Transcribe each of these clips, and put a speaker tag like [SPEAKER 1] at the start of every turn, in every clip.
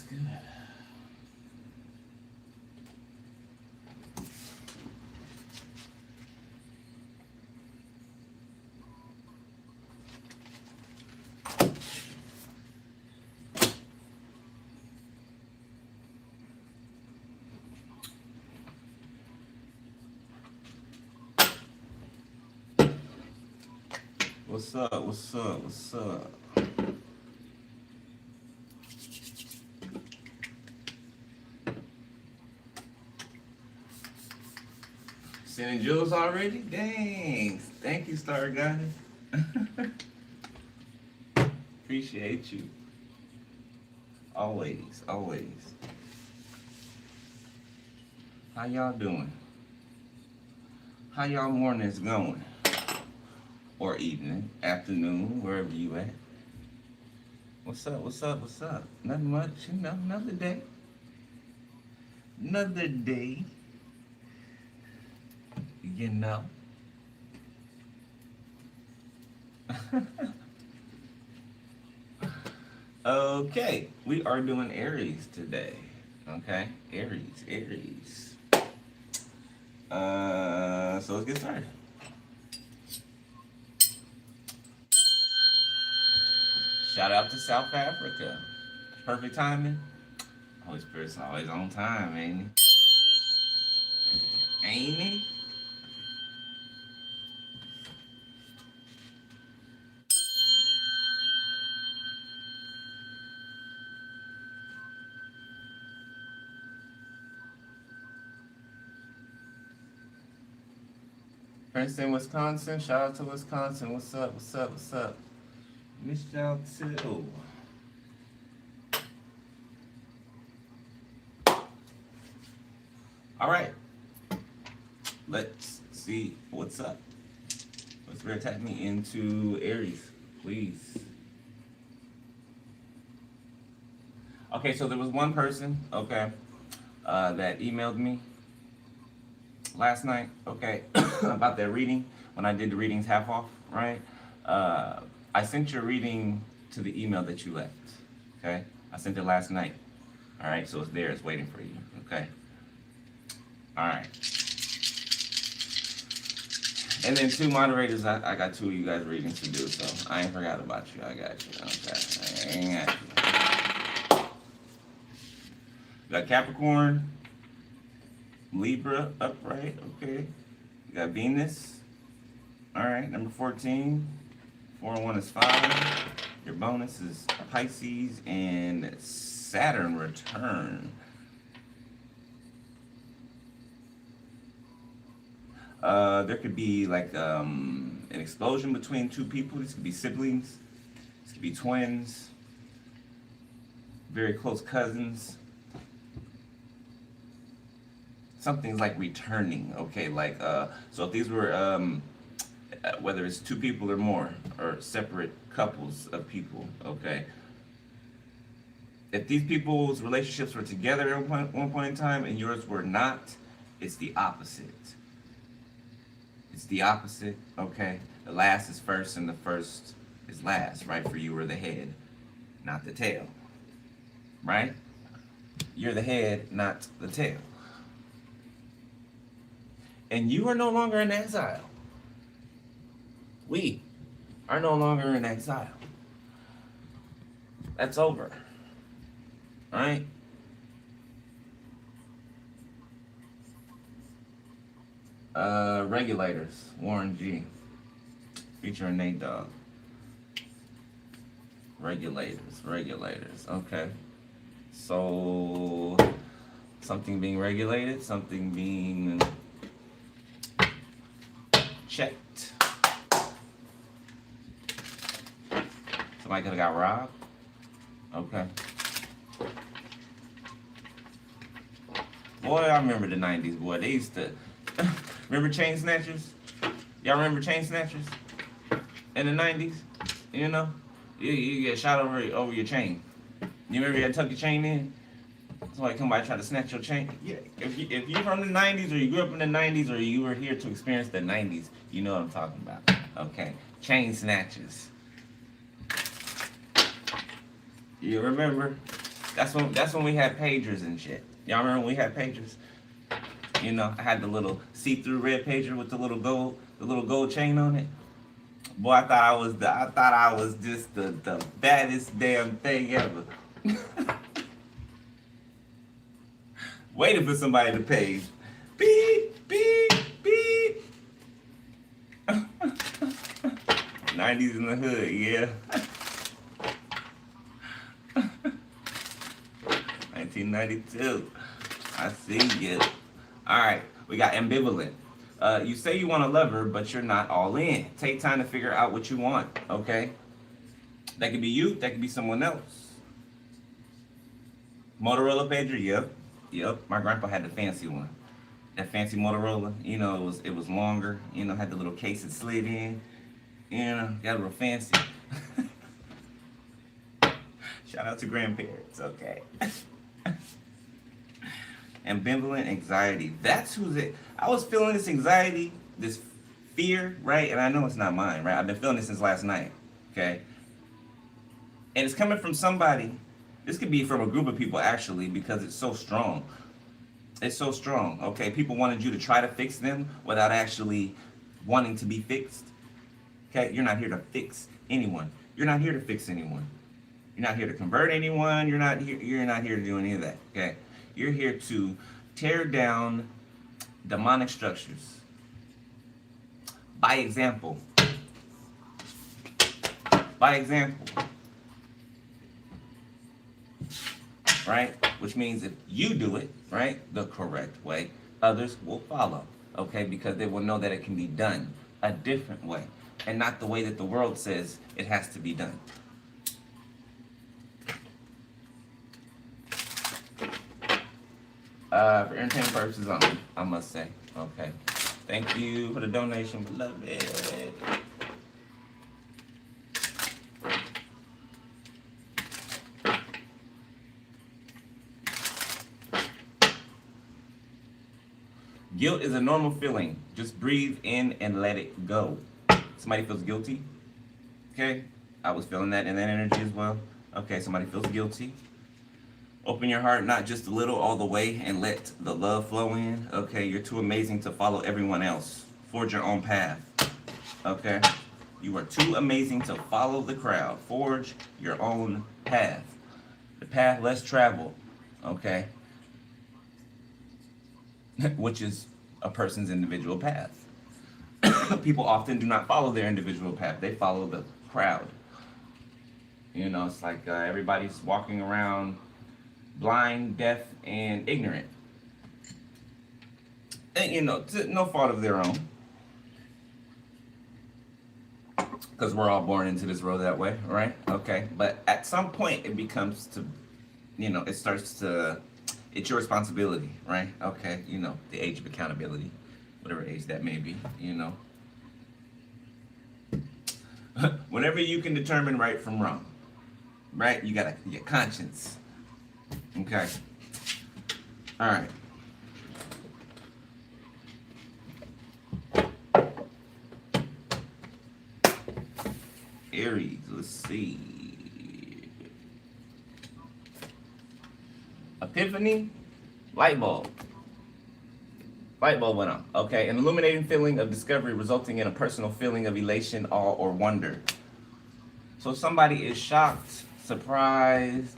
[SPEAKER 1] good. What's up? What's up? What's up? Sending jewels already? Dang. Thank you, Star Goddess. Appreciate you. Always, always. How y'all doing? How y'all mornings going? Or evening, afternoon, wherever you at. What's up, what's up, what's up? Nothing much, you know, another day. Another day. You know. Okay, we are doing Aries today. Okay, Aries. So let's get started. Shout out to South Africa. Perfect timing. Holy Spirit's always on time, ain't he? Ain't he? Princeton, Wisconsin. Shout out to Wisconsin. What's up? What's up? What's up? Miss y'all too. All right. Let's see what's up. Let's tap me into Aries, please. Okay, so there was one person, okay, that emailed me last night, okay, about their reading when I did the readings half off, right? I sent your reading to the email that you left, okay? I sent it last night, all right? So it's there, it's waiting for you, okay? All right. And then two moderators, I got two of you guys readings to do, so I ain't forgot about you. I got you, okay? I ain't got you. You got Capricorn, Libra, upright, okay? You got Venus, all right, number 14. 4 and 1 is 5. Your bonus is Pisces and Saturn return. There could be like an explosion between two people. This could be siblings. This could be twins. Very close cousins. Something's like returning, okay? Like, so if these were, whether it's two people or more, or separate couples of people, okay? If these people's relationships were together at one point in time and yours were not, it's the opposite. It's the opposite, okay? The last is first and the first is last, right? For you were the head, not the tail, right? You're the head, not the tail. And you are no longer in exile. We are no longer in exile. That's over. All right? Regulators, Warren G. Featuring Nate Dogg. Regulators, okay. So, something being regulated, something being checked. Somebody could have got robbed. Okay. Boy, I remember the 90s, boy. They used to... remember chain snatchers? Y'all remember chain snatchers? In the 90s? You know? You get shot over your chain. You remember you had to tuck your chain in? Somebody come by and try to snatch your chain. Yeah. If you're from the 90s, or you grew up in the 90s, or you were here to experience the 90s, you know what I'm talking about. Okay. Chain snatchers. You remember? That's when we had pagers and shit. Y'all remember when we had pagers? You know, I had the little see-through red pager with the little gold chain on it. Boy, I thought I was just the baddest damn thing ever. Waiting for somebody to page. Beep, beep, beep. 90s in the hood, yeah. 1992. I see you. All right, we got ambivalent. You say you want a lover, but you're not all in. Take time to figure out what you want, okay? That could be you, that could be someone else. Motorola pager, yep. My grandpa had the fancy one. That fancy Motorola, you know, it was longer, you know, had the little case that slid in, you know, got a little fancy. Shout out to grandparents, okay? Ambivalent anxiety. That's who's it. I was feeling this anxiety, this fear, right? And I know it's not mine, right? I've been feeling this since last night, okay? And it's coming from somebody. This could be from a group of people, actually, because it's so strong. It's so strong, okay? People wanted you to try to fix them without actually wanting to be fixed, okay? You're not here to fix anyone. You're not here to fix anyone. You're not here to convert anyone. You're not here to do any of that, okay? You're here to tear down demonic structures. By example. Right? Which means if you do it, right, the correct way, others will follow, okay? Because they will know that it can be done a different way and not the way that the world says it has to be done. For entertainment purposes only, I must say. Okay. Thank you for the donation, beloved. Guilt is a normal feeling. Just breathe in and let it go. Somebody feels guilty. Okay. I was feeling that in that energy as well. Okay, somebody feels guilty. Open your heart, not just a little, all the way, and let the love flow in. Okay, you're too amazing to follow everyone else. Forge your own path. Okay, you are too amazing to follow the crowd. Forge your own path. The path less traveled. Okay, which is a person's individual path. People often do not follow their individual path. They follow the crowd. You know, it's like everybody's walking around blind, deaf, and ignorant. And, you know, to no fault of their own. Because we're all born into this world that way, right? Okay. But at some point, it becomes to, you know, it's your responsibility, right? Okay. You know, the age of accountability, whatever age that may be, you know. Whenever you can determine right from wrong, right? You got your conscience. Okay. All right. Aries, let's see. Epiphany, light bulb. Light bulb went on. Okay, an illuminating feeling of discovery resulting in a personal feeling of elation, awe, or wonder. So somebody is shocked, surprised,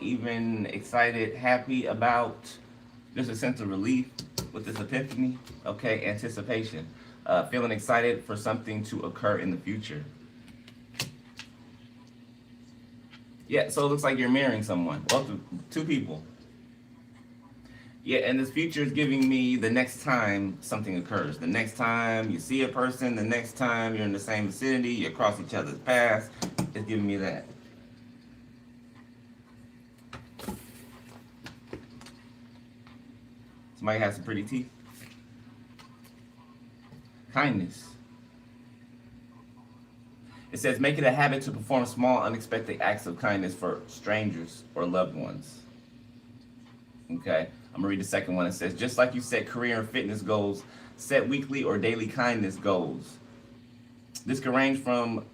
[SPEAKER 1] even excited, happy about. There's a sense of relief with this epiphany. Okay, anticipation, feeling excited for something to occur in the future. Yeah, so it looks like you're marrying someone. Well, two people. Yeah, and this future is giving me the next time something occurs. The next time you see a person, the next time you're in the same vicinity, you cross each other's paths, it's giving me that. Somebody has some pretty teeth. Kindness. It says, make it a habit to perform small, unexpected acts of kindness for strangers or loved ones. Okay, I'm gonna read the second one. It says, just like you set career and fitness goals, set weekly or daily kindness goals. This can range from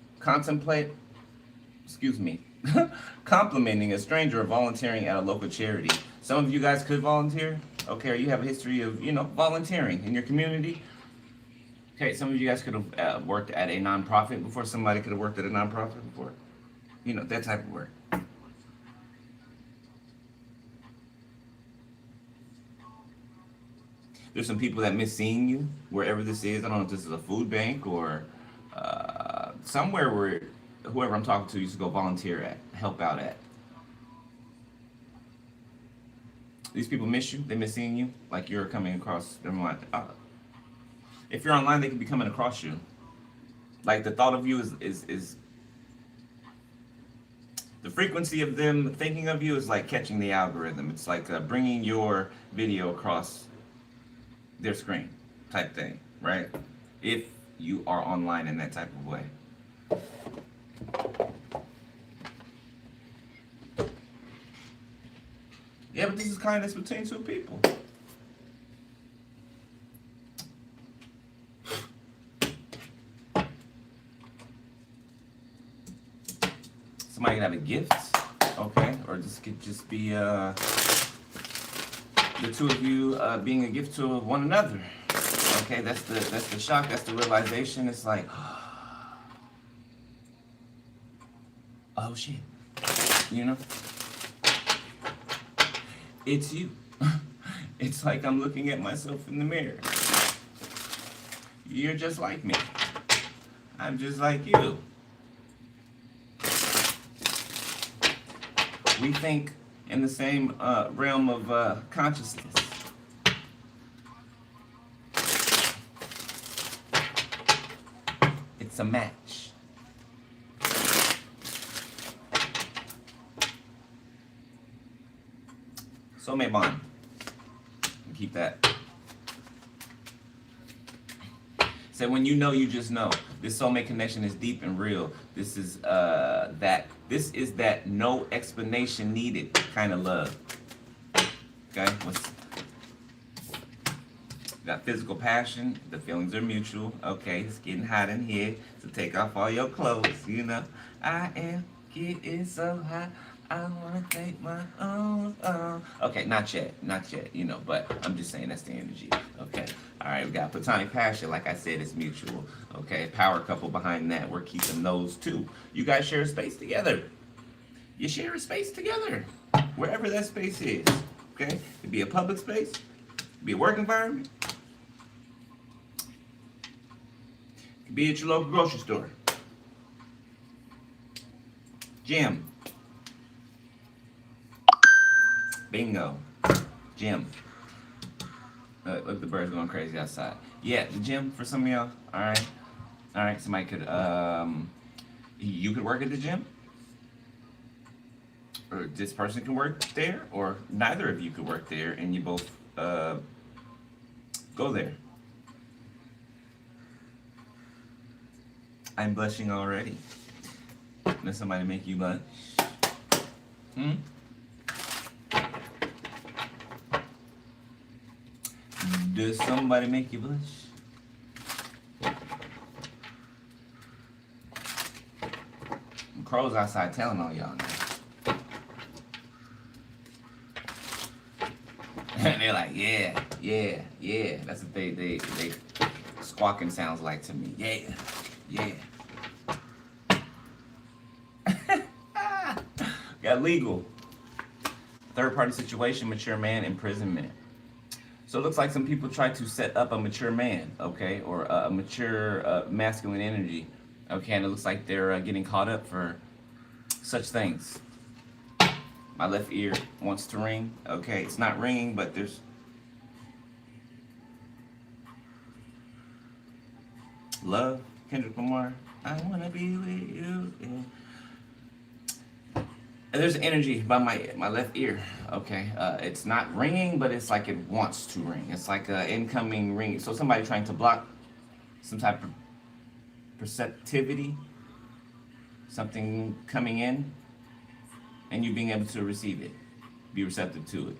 [SPEAKER 1] Complimenting a stranger or volunteering at a local charity. Some of you guys could volunteer. Okay, or you have a history of, volunteering in your community. Okay, some of you guys could have worked at a nonprofit before. Somebody could have worked at a nonprofit before. That type of work. There's some people that miss seeing you wherever this is. I don't know if this is a food bank or somewhere where whoever I'm talking to used to go volunteer at, help out at. These people miss you. They miss seeing you. Like you're coming across their mind. If you're online, they could be coming across you. Like the thought of you is the frequency of them thinking of you is like catching the algorithm. It's like bringing your video across their screen type thing, right? If you are online in that type of way. Yeah, but this is kindness between two people. Somebody could have a gift, okay? Or this could just be the two of you being a gift to one another. Okay, that's the shock, that's the realization. It's like, oh shit, it's you. It's like I'm looking at myself in the mirror. You're just like me. I'm just like you. We think in the same realm of consciousness. It's a match. Soulmate bond. Keep that. So when you know, you just know. This soulmate connection is deep and real. This is that no explanation needed kind of love. Okay? Got physical passion. The feelings are mutual. Okay, it's getting hot in here. So take off all your clothes, I am getting so hot. I wanna take my own. Okay, not yet, but I'm just saying that's the energy. Okay, all right, we got platonic passion. Like I said, it's mutual. Okay, power couple behind that. We're keeping those two. You guys share a space together. You share a space together, wherever that space is. Okay, it could be a public space, it could be a work environment, it could be at your local grocery store, gym. Bingo. Gym. Look, the birds going crazy outside. Yeah, the gym for some of y'all. All right. Somebody could, you could work at the gym, or this person can work there, or neither of you could work there, and you both go there. I'm blushing already. Does somebody make you blush? Does somebody make you blush? Crows outside telling on y'all now. And they're like, yeah. That's what they squawking sounds like to me. Yeah. Got legal. Third party situation, mature man, imprisonment. So it looks like some people try to set up a mature man, okay, or a mature masculine energy, okay, and it looks like they're getting caught up for such things. My left ear wants to ring, okay, it's not ringing, but there's love, Kendrick Lamar, I wanna be with you, yeah. There's energy by my left ear, okay? It's not ringing, but it's like it wants to ring. It's like an incoming ring. So somebody trying to block some type of perceptivity, something coming in, and you being able to receive it, be receptive to it.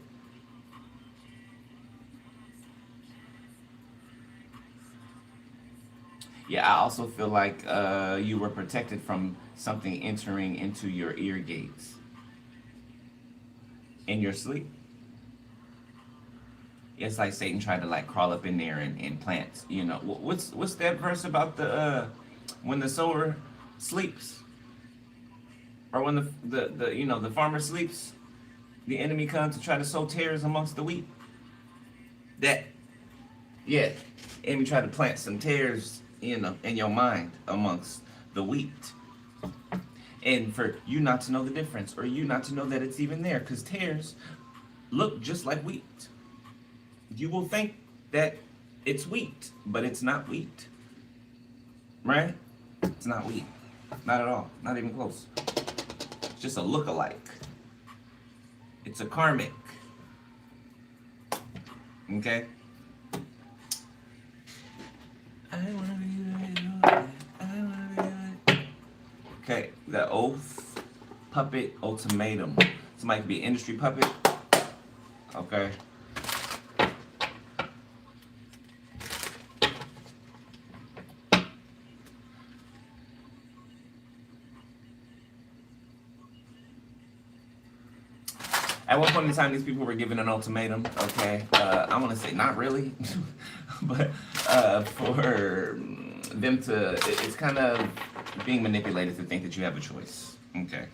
[SPEAKER 1] Yeah, I also feel like you were protected from something entering into your ear gates in your sleep. It's like Satan tried to like crawl up in there and plant. You know, what's that verse about the when the sower sleeps, or when the you know the farmer sleeps, the enemy comes to try to sow tares amongst the wheat. That, yeah, enemy try to plant some tares, you know, in your mind amongst the wheat, and for you not to know the difference, or you not to know that it's even there, because tares look just like wheat. You will think that it's wheat, but it's not wheat, right? It's not wheat, not at all, not even close. It's just a look-alike. It's a karmic. Okay. I wanna be right. I wanna be right. Okay, the oath, puppet, ultimatum. Somebody could be an industry puppet. Okay. At one point in time, these people were given an ultimatum. Okay, I want to say not really, but for them to, it's kind of being manipulated to think that you have a choice. Okay,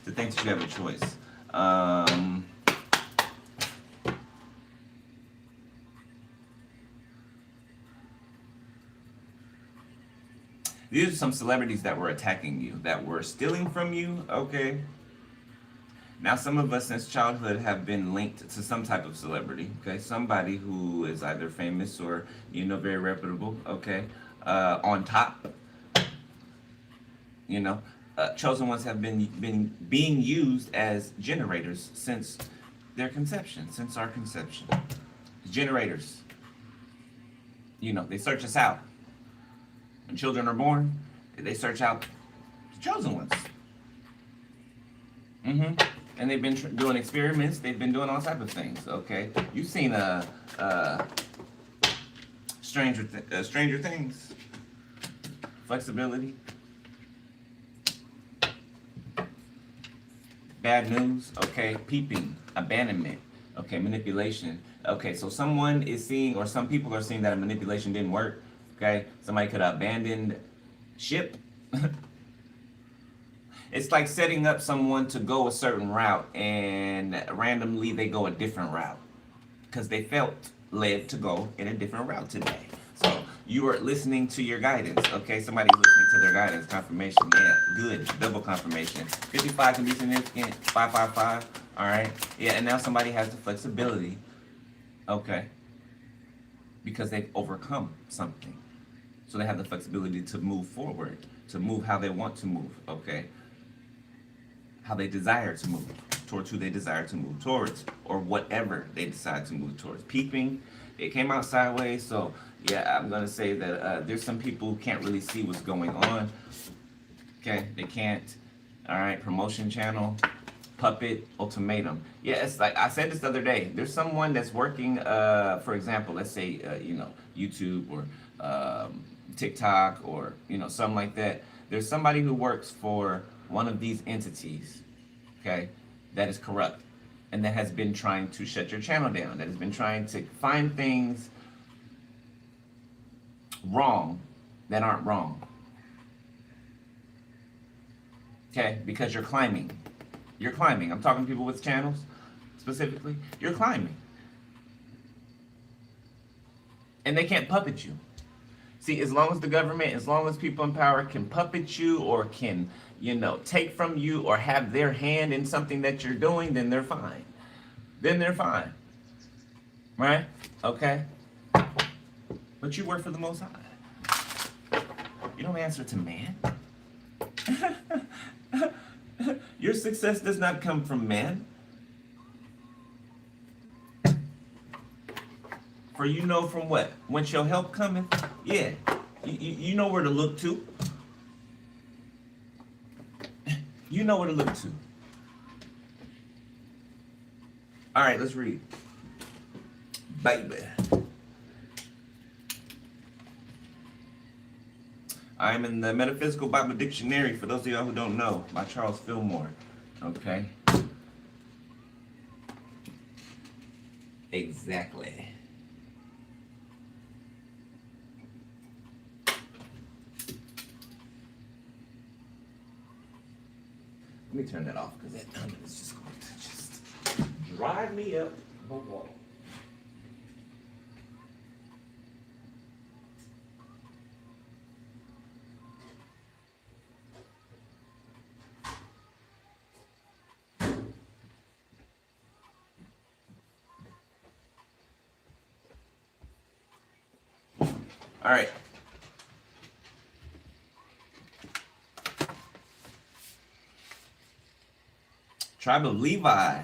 [SPEAKER 1] to think that you have a choice. These are some celebrities that were attacking you, that were stealing from you. Okay. Now, some of us since childhood have been linked to some type of celebrity, okay? Somebody who is either famous or, you know, very reputable, okay? On top, you know, chosen ones have been being used as generators since their conception, since our conception. Generators, you know, they search us out. When children are born, they search out the chosen ones. Mm-hmm. And they've been doing experiments. They've been doing all type of things. Okay, you've seen Stranger Things. Flexibility. Bad news. Okay, peeping, abandonment. Okay, manipulation. Okay, so someone is seeing, or some people are seeing that a manipulation didn't work. Okay, somebody could have abandoned ship. It's like setting up someone to go a certain route and randomly they go a different route because they felt led to go in a different route today. So you are listening to your guidance, okay? Somebody's listening to their guidance. Confirmation, yeah, good. Double confirmation. 55 can be significant. 555, all right? Yeah, and now somebody has the flexibility, okay, because they've overcome something. So they have the flexibility to move forward, to move how they want to move, okay? How they desire to move towards who they desire to move towards, or whatever they decide to move towards. Peeping, it came out sideways, so yeah, I'm gonna say that there's some people who can't really see what's going on. Okay, they can't. All right, promotion channel, puppet, ultimatum. Yeah, it's like I said this the other day. There's someone that's working, for example, let's say you know, YouTube or TikTok or you know, something like that. There's somebody who works for one of these entities, okay, that is corrupt and that has been trying to shut your channel down, that has been trying to find things wrong that aren't wrong, okay, because you're climbing. You're climbing. I'm talking to people with channels specifically. You're climbing. And they can't puppet you. See, as long as the government, as long as people in power can puppet you or can, you know, take from you or have their hand in something that you're doing, then they're fine. Then they're fine. Right? Okay? But you work for the Most High. You don't answer to man. Your success does not come from man. For you know from what? Whence your help cometh? Yeah. You know where to look to. You know where to look to. All right, let's read. Baby. I'm in the Metaphysical Bible Dictionary, for those of y'all who don't know, by Charles Fillmore. Okay. Exactly. Let me turn that off because that is just going to just drive me up the wall. All right. Tribe of Levi.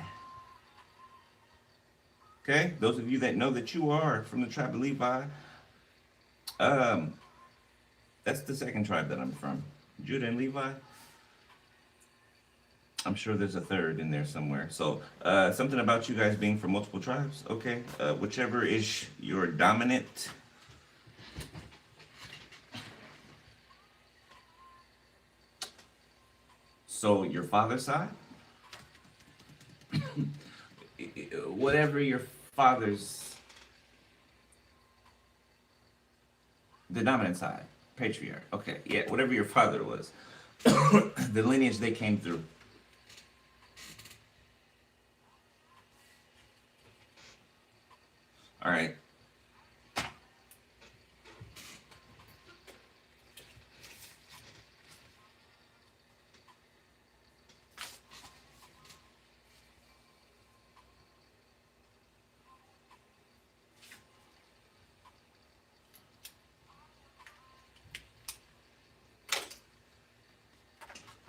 [SPEAKER 1] Okay, those of you that know that you are from the tribe of Levi, that's the second tribe that I'm from. Judah and Levi. I'm sure there's a third in there somewhere. So something about you guys being from multiple tribes. Okay, whichever is your dominant. So your father's side, whatever your father's, the dominant side, patriarch. Okay, yeah, whatever your father was, the lineage they came through. All right.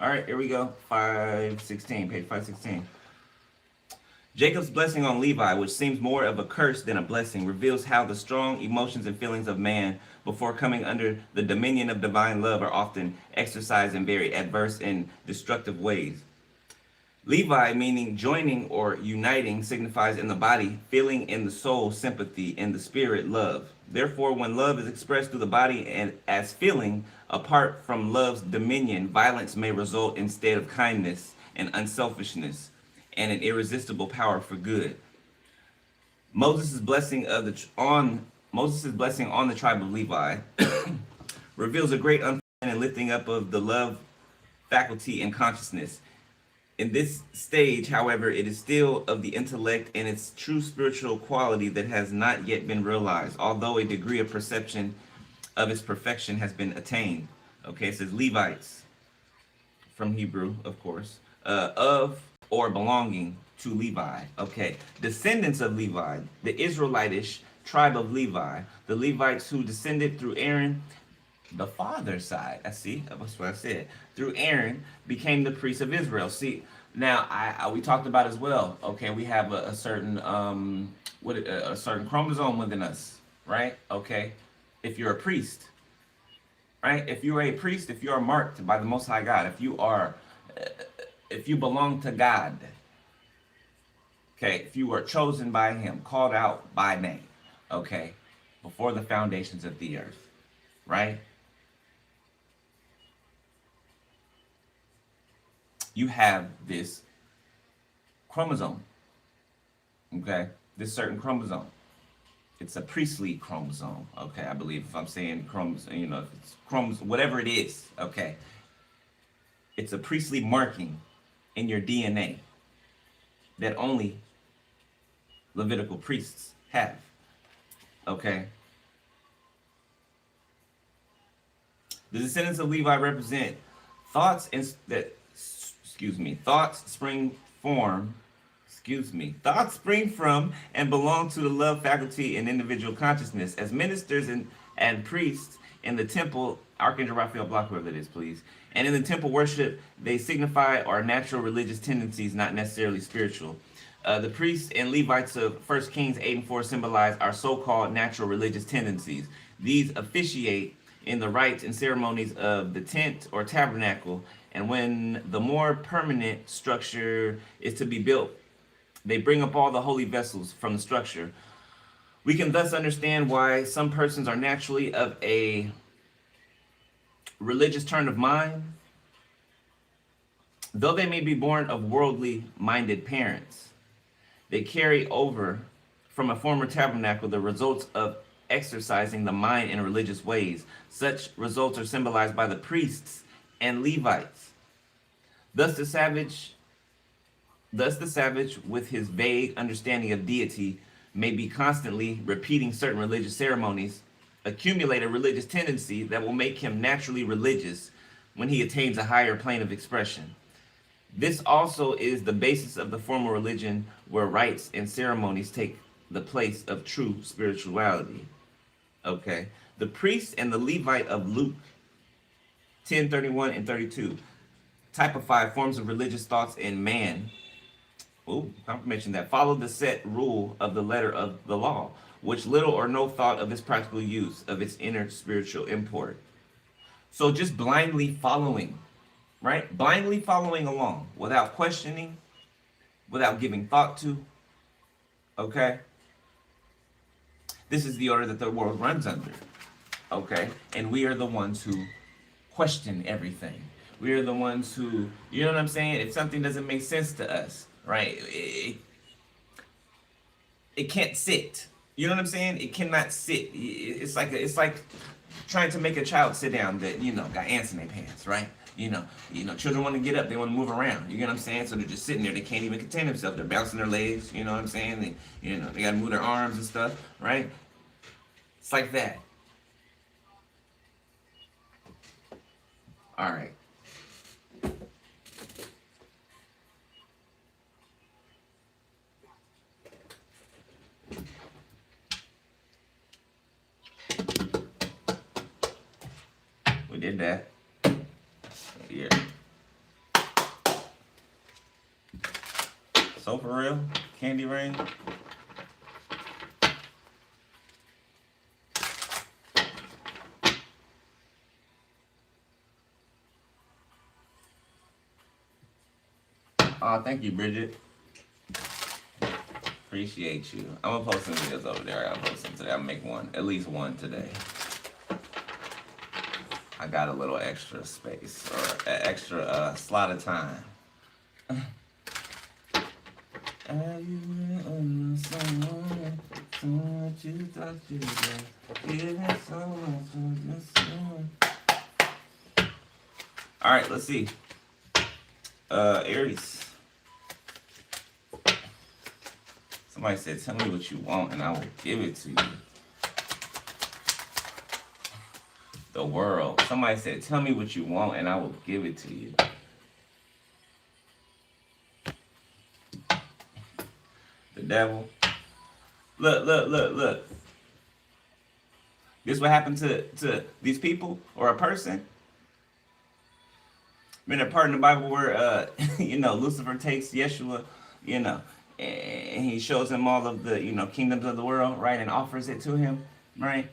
[SPEAKER 1] All right, here we go. 516, page 516. Jacob's blessing on Levi, which seems more of a curse than a blessing, reveals how the strong emotions and feelings of man before coming under the dominion of divine love are often exercised in very adverse and destructive ways. Levi, meaning joining or uniting, signifies in the body, feeling in the soul, sympathy, in the spirit, love. Therefore, when love is expressed through the body and as feeling, apart from love's dominion, violence may result instead of kindness and unselfishness and an irresistible power for good. Moses' blessing on the tribe of Levi reveals a great unfolding and lifting up of the love faculty and consciousness. In this stage, however, it is still of the intellect and its true spiritual quality that has not yet been realized, although a degree of perception of its perfection has been attained. Okay, it says Levites, from Hebrew, of course, of or belonging to Levi. Okay, descendants of Levi, the Israelitish tribe of Levi, the Levites who descended through Aaron, the father's side. I see. That's what I said. Through Aaron, became the priests of Israel. See, now we talked about as well. Okay, we have a certain a certain chromosome within us, right? Okay, if you're a priest, right? If you are a priest, if you are marked by the Most High God, if you belong to God, okay, if you are chosen by Him, called out by name, okay, before the foundations of the earth, right? You have this chromosome, okay? This certain chromosome. It's a priestly chromosome, okay? I believe if I'm saying chromosome, if it's chromosome, whatever it is, okay? It's a priestly marking in your DNA that only Levitical priests have, okay? The descendants of Levi represent thoughts spring from and belong to the love faculty and individual consciousness. As ministers and priests in the temple, Archangel Raphael, block whoever that is, please. And in the temple worship, they signify our natural religious tendencies, not necessarily spiritual. The priests and Levites of 1 Kings 8 and 4 symbolize our so-called natural religious tendencies. These officiate in the rites and ceremonies of the tent or tabernacle, and when the more permanent structure is to be built, they bring up all the holy vessels from the structure. We can thus understand why some persons are naturally of a religious turn of mind. Though they may be born of worldly minded parents, they carry over from a former tabernacle the results of exercising the mind in religious ways. Such results are symbolized by the priests and Levites. Thus the savage, with his vague understanding of deity, may be constantly repeating certain religious ceremonies, accumulate a religious tendency that will make him naturally religious when he attains a higher plane of expression. This also is the basis of the formal religion where rites and ceremonies take the place of true spirituality. Okay. The priest and the Levite of Luke 10:31 and 32 typify forms of religious thoughts in man. Confirmation that follow the set rule of the letter of the law, which little or no thought of its practical use, of its inner spiritual import. So just blindly following, right? Blindly following along without questioning, without giving thought to, okay? This is the order that the world runs under, okay? And we are the ones who question everything. We are the ones who, you know what I'm saying? If something doesn't make sense to us, right? It can't sit. You know what I'm saying? It cannot sit. It's like trying to make a child sit down that, got ants in their pants, right? Children want to get up, they want to move around. You get what I'm saying? So they're just sitting there, they can't even contain themselves. They're bouncing their legs, you know what I'm saying? They got to move their arms and stuff, right? It's like that. All right. We did that. Yeah. So for real? Candy rain? Oh, thank you, Bridget. Appreciate you. I'm gonna post some videos over there. I'll post them today. I'll make one, at least one today. I got a little extra space or an extra slot of time. All right, let's see. Aries. Somebody said, tell me what you want and I will give it to you. The world. Somebody said, tell me what you want and I will give it to you. The devil. Look. This what happened to these people or a person? Been a part in the Bible where, Lucifer takes Yeshua, and he shows him all of the, kingdoms of the world, right? And offers it to him, right?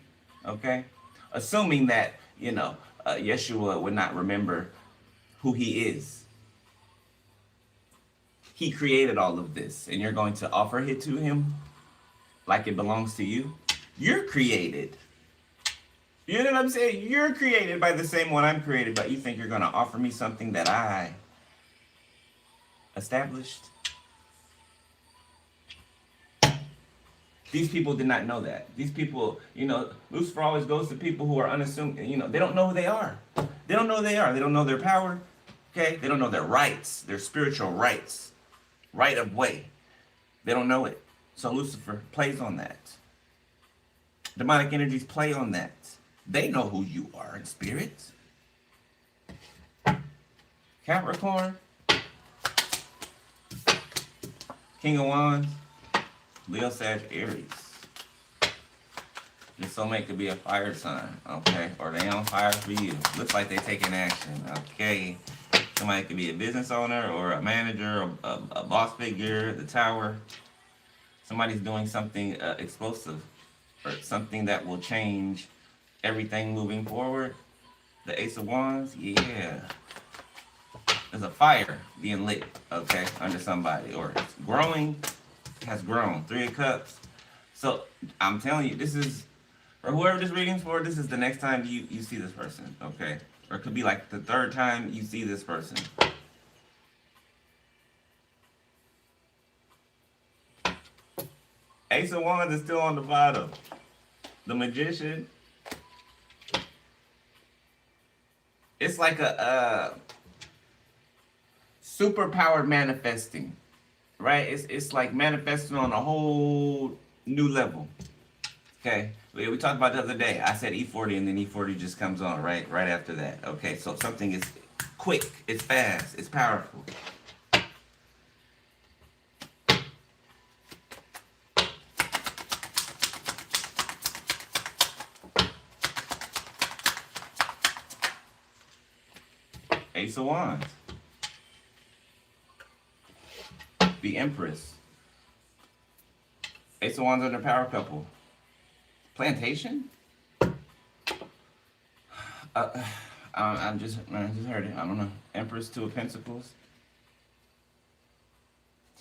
[SPEAKER 1] Okay. Assuming that, Yeshua would not remember who he is. He created all of this, and you're going to offer it to him like it belongs to you. You're created. You know what I'm saying? You're created by the same one I'm created, but you think you're going to offer me something that I established? These people did not know that. These people, Lucifer always goes to people who are unassuming, they don't know who they are. They don't know who they are. They don't know their power, okay? They don't know their rights, their spiritual rights, right of way. They don't know it. So Lucifer plays on that. Demonic energies play on that. They know who you are in spirit. Capricorn, King of Wands, Leo, Sag, Aries. Your soulmate could be a fire sign, okay? Or they on fire for you. Looks like they taking action, okay? Somebody could be a business owner or a manager, or a boss figure, the tower. Somebody's doing something explosive or something that will change everything moving forward. The Ace of Wands, yeah. There's a fire being lit, okay, under somebody. Or it's growing, has grown. 3 of Cups. So I'm telling you, this is, for whoever this reading's for, this is the next time you see this person, okay? Or it could be like the third time you see this person. Ace of Wands is still on the bottom. The Magician. It's like a superpowered manifesting, right? It's like manifesting on a whole new level. Okay, we talked about the other day. I said E40, and then E40 just comes on right after that. Okay, so something is quick, it's fast, it's powerful. Ace of Wands. The Empress. Ace of Wands under power couple. Plantation? I just heard it. I don't know. Empress, Two of Pentacles.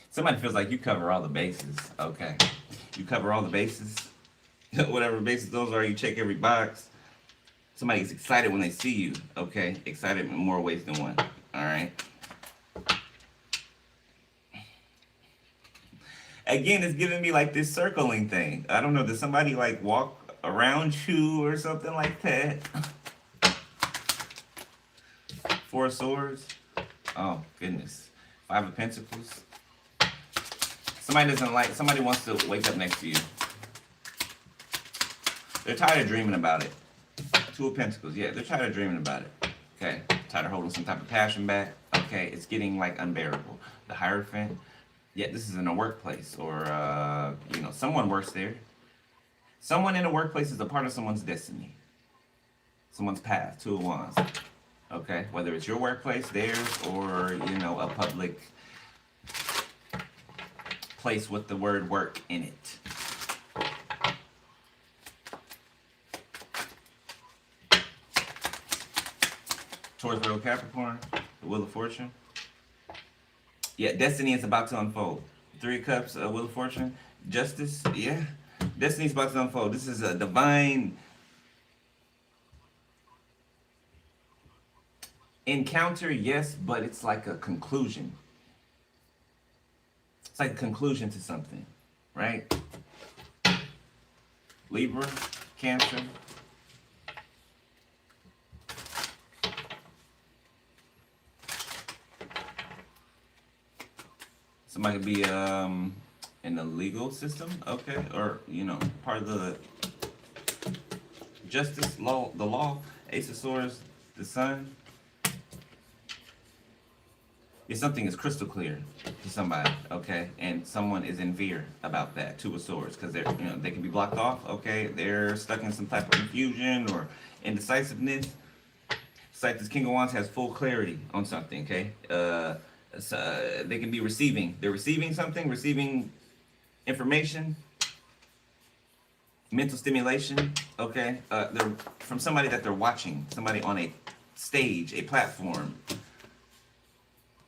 [SPEAKER 1] Somebody feels like you cover all the bases. Okay. You cover all the bases. Whatever bases those are, you check every box. Somebody gets excited when they see you. Okay. Excited in more ways than one. Alright. Again, it's giving me like this circling thing. I don't know. Does somebody like walk around you or something like that? Four of Swords. Oh, goodness. Five of Pentacles. Somebody doesn't like, somebody wants to wake up next to you. They're tired of dreaming about it. Two of Pentacles. Yeah, they're tired of dreaming about it. Okay. Tired of holding some type of passion back. Okay. It's getting like unbearable. The Hierophant. Yeah, this is in a workplace or, you know, someone works there. Someone in a workplace is a part of someone's destiny. Someone's path. Two of Wands. Okay, whether it's your workplace, theirs, or, you know, a public place with the word work in it. Taurus, Virgo, Capricorn, the Wheel of Fortune. Yeah, destiny is about to unfold. Three of Cups, Wheel of Fortune. Justice, yeah. Destiny's about to unfold. This is a divine encounter, yes, but it's like a conclusion. It's like a conclusion to something, right? Libra, Cancer. Somebody could be in the legal system, okay, or, you know, part of the justice, law, the law. Ace of Swords, the Sun. If something is crystal clear to somebody, okay, and someone is in fear about that, Two of Swords, because they're, you know, they can be blocked off, okay, they're stuck in some type of confusion or indecisiveness. It's like this King of Wands has full clarity on something, okay. They can be receiving. They're receiving something, receiving information, mental stimulation, okay. They're from somebody that they're watching, somebody on a stage, a platform.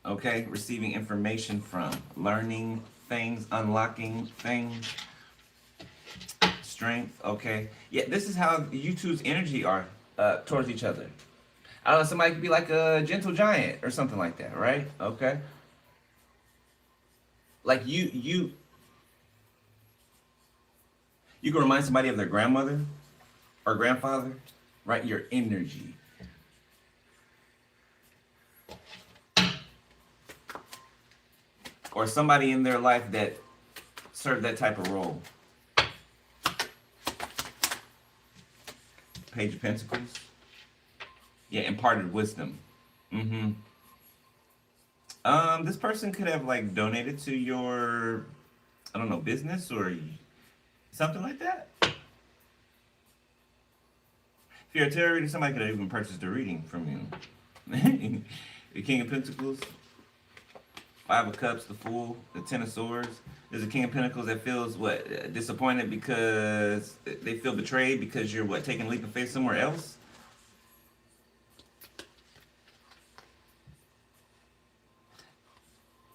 [SPEAKER 1] Okay, receiving information from, learning things, unlocking things, strength, okay. Yeah, this is how you two's energy are towards each other. I don't know, somebody could be like a gentle giant or something like that, right? Okay. Like you can remind somebody of their grandmother or grandfather, right? Your energy. Or somebody in their life that served that type of role. Page of Pentacles. Yeah, imparted wisdom. This person could have like donated to your, I don't know, business or something like that. If you're a tarot reader, somebody could have even purchased a reading from you. The King of Pentacles. Five of Cups, the Fool, the Ten of Swords. There's a King of Pentacles that feels, what, disappointed because they feel betrayed because you're, what, taking a leap of faith somewhere else?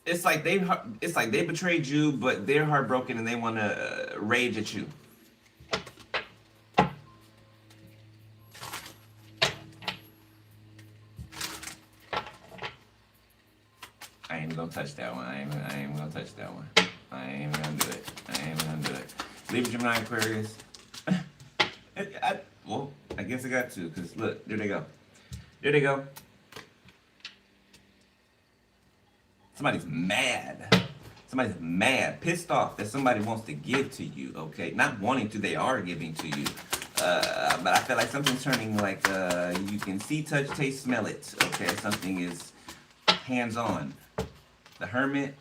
[SPEAKER 1] It's like they betrayed you, but they're heartbroken and they want to rage at you. touch that one. I ain't even gonna touch that one. I ain't even gonna do it. I ain't even gonna do it. Libra, Gemini, Aquarius. Well, I guess I got to, because look, there they go. There they go. Somebody's mad. Somebody's mad, pissed off that somebody wants to give to you, okay? Not wanting to, they are giving to you. But I feel like something's turning like you can see, touch, taste, smell it, okay? Something is hands-on. The Hermit.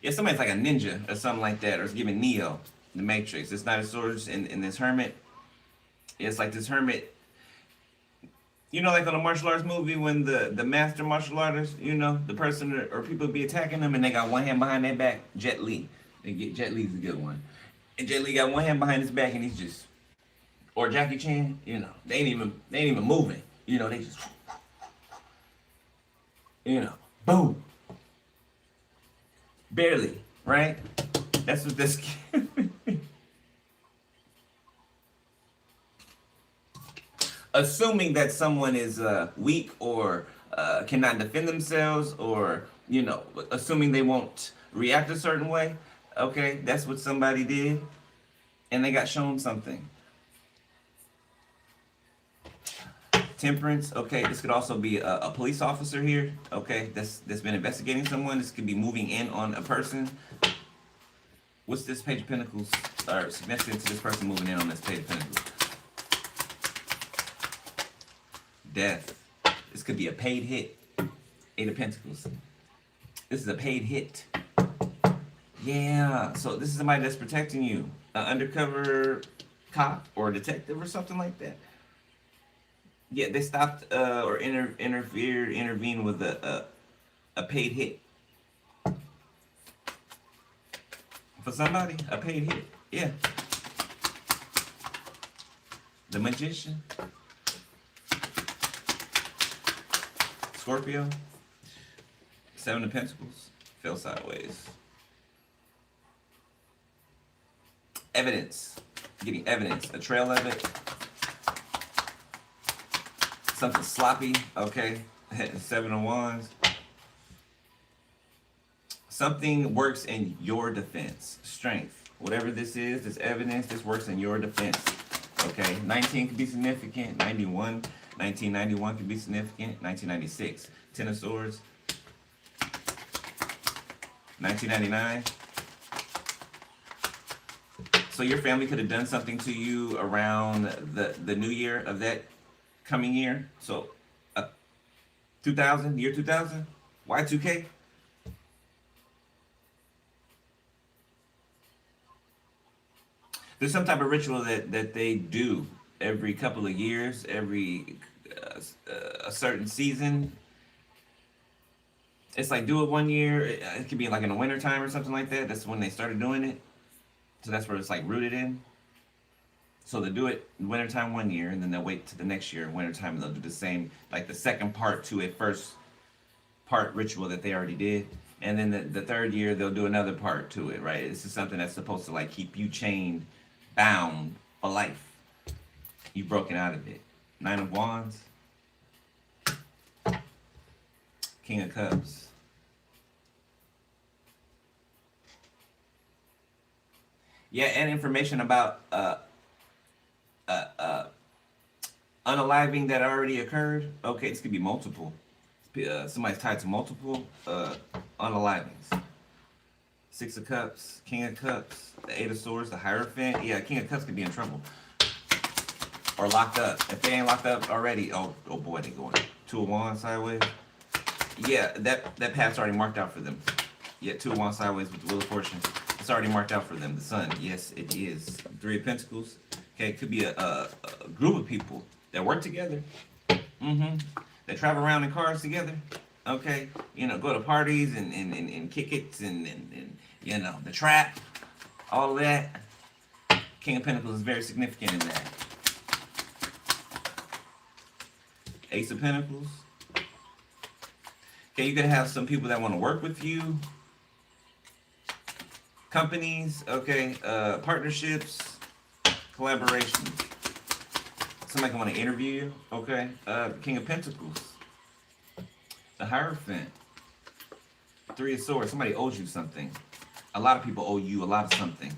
[SPEAKER 1] Yeah, somebody's like a ninja or something like that, or it's giving Neo, the Matrix. This Knight of Swords and this Hermit. It's like this Hermit. You know, like on a martial arts movie when the master martial artist, you know, the person or people be attacking them and they got one hand behind their back. Jet Li. Jet Li's a good one. And Jet Li got one hand behind his back and he's just, or Jackie Chan, you know, they ain't even moving. You know, they just, you know, boom. Barely, right? That's what this assuming that someone is weak or cannot defend themselves, or, you know, assuming they won't react a certain way. Okay, that's what somebody did, and they got shown something. Temperance. Okay, this could also be a police officer here. Okay, that's been investigating someone. This could be moving in on a person. What's this Page of Pentacles or significant to this person moving in on this Page of Pentacles? Death. This could be a paid hit. Eight of Pentacles. This is a paid hit. Yeah, so this is somebody that's protecting you. An undercover cop or detective or something like that. Yeah, they stopped or intervened with a paid hit. For somebody, a paid hit. Yeah. The Magician. Scorpio. Seven of Pentacles. Fell sideways. Evidence. Getting evidence. A trail of it. Something sloppy. Okay. Seven of Wands. Something works in your defense. Strength. Whatever this is, this evidence, this works in your defense. Okay. 19 could be significant. 1991 could be significant. 1996. Ten of Swords. 1999. So your family could have done something to you around the new year of that coming year. So 2000, year 2000, Y2K. There's some type of ritual that they do every couple of years, every a certain season. It's like do it one year. It could be like in the winter time or something like that. That's when they started doing it. So that's where it's like rooted in. So they do it wintertime one year, and then they'll wait to the next year, wintertime, and they'll do the same, like the second part to a first part ritual that they already did. And then the third year, they'll do another part to it, right? This is something that's supposed to like keep you chained, bound for life. You've broken out of it. Nine of Wands. King of Cups. Yeah, and information about unaliving that already occurred. Okay, this could be multiple. Somebody's tied to multiple unalivings. Six of Cups, King of Cups, the Eight of Swords, the Hierophant. Yeah, King of Cups could be in trouble. Or locked up. If they ain't locked up already, oh boy, they going. Two of Wands sideways. Yeah, that path's already marked out for them. Yeah, Two of Wands sideways with the Wheel of Fortune. It's already marked out for them. The Sun, yes, it is. Three of Pentacles. Okay, it could be a group of people that work together. That travel around in cars together. Okay, you know, go to parties and kick it and you know, the trap, all of that. King of Pentacles is very significant in that. Ace of Pentacles. Okay, you're gonna have some people that want to work with you. Companies, okay, partnerships, collaborations. Somebody can want to interview you, okay? King of Pentacles. The Hierophant. Three of Swords. Somebody owes you something. A lot of people owe you a lot of something.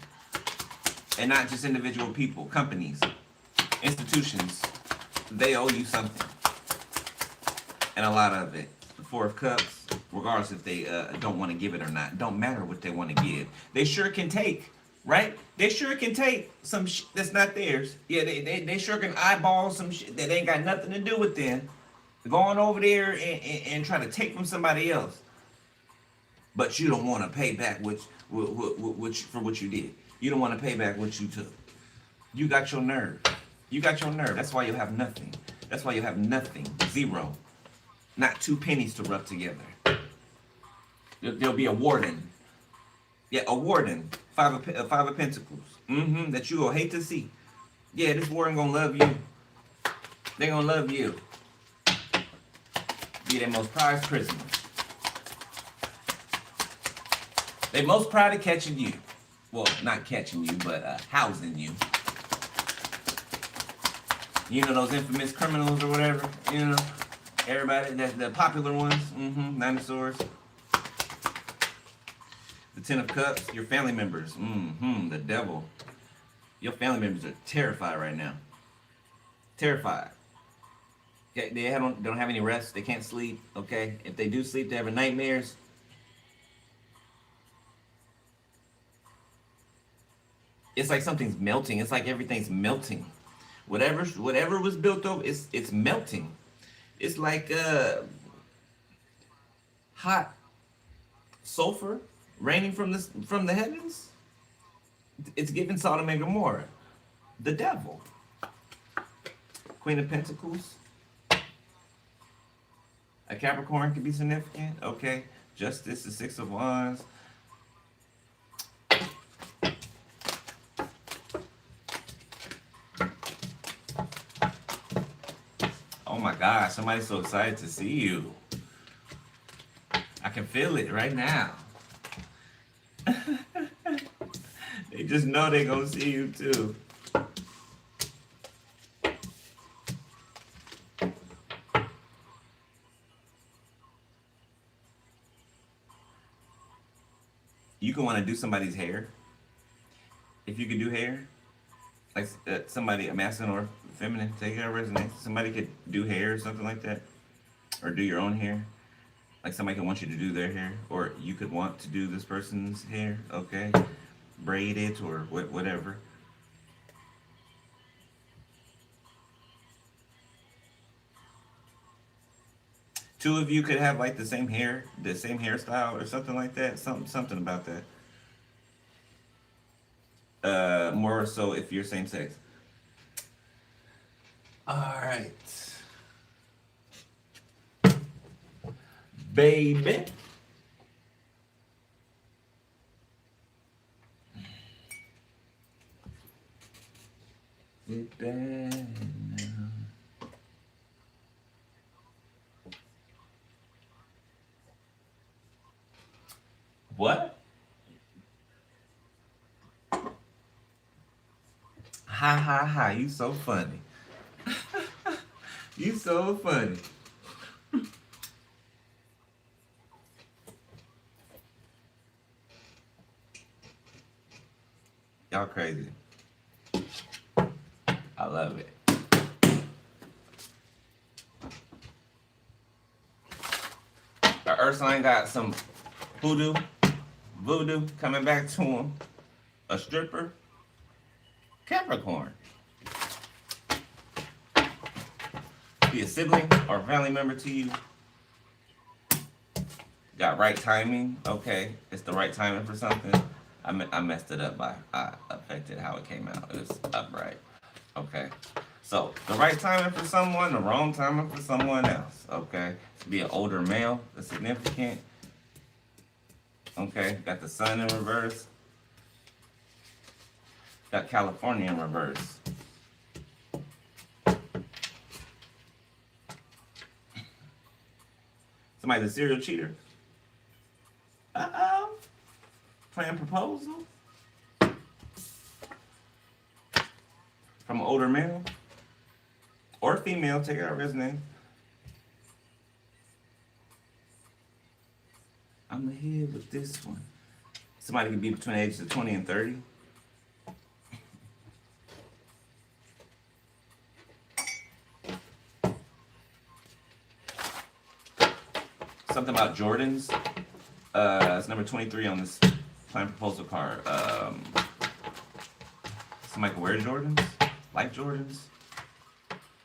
[SPEAKER 1] And not just individual people, companies, institutions. They owe you something. And a lot of it. The Four of Cups, regardless if they don't want to give it or not. Don't matter what they want to give. They sure can take, right? They sure can take some shit that's not theirs. Yeah, they sure can eyeball some shit that ain't got nothing to do with them. Going over there and trying to take from somebody else. But you don't want to pay back for what you did. You don't want to pay back what you took. You got your nerve. You got your nerve. That's why you have nothing. That's why you have nothing. Zero. Not 2 pennies to rub together. There'll be a warden. Yeah, a warden. Five of Pentacles. That you will hate to see. Yeah, this warden gonna love you. They gonna love you. Be their most prized prisoner. They most proud of catching you. Well, not catching you, but housing you. You know those infamous criminals or whatever? You know, everybody, the popular ones. Nine of Swords. The Ten of Cups, your family members. The devil. Your family members are terrified right now. Terrified. Okay, they don't have any rest. They can't sleep. Okay, if they do sleep, they have nightmares. It's like something's melting. It's like everything's melting. Whatever was built over, it's melting. It's like hot sulfur raining from the heavens. It's giving Sodom and Gomorrah. The devil. Queen of Pentacles. A Capricorn could be significant. Okay. Justice, the Six of Wands. Oh my gosh, somebody's so excited to see you. I can feel it right now. They just know they're gonna see you too. You can want to do somebody's hair. If you could do hair, like somebody, a masculine or feminine, take it out resonance. Somebody could do hair or something like that, or do your own hair. Like somebody could want you to do their hair, or you could want to do this person's hair. Okay, braid it or whatever. Two of you could have like the same hairstyle or something like that. Something about that. More so if you're same sex. All right, baby. Sit back now. What? Ha ha ha, you so funny. You so funny. Y'all crazy. I love it. The Earth sign got some voodoo coming back to him. A stripper. Capricorn. Be a sibling or a family member to you. Got right timing. Okay, it's the right timing for something. I messed it up I affected how it came out. It was upright. Okay, so the right timing for someone, the wrong timing for someone else. Okay, to be an older male, that's significant. Okay, got the sun in reverse. Got California in reverse. Somebody's a serial cheater. Uh-oh. Plan proposal. From an older male. Or female, take it out his name. I'm the here with this one. Somebody could be between the ages of 20 and 30. Something about Jordans. It's number 23 on this plan proposal card. Somebody could wear Jordans, like Jordans.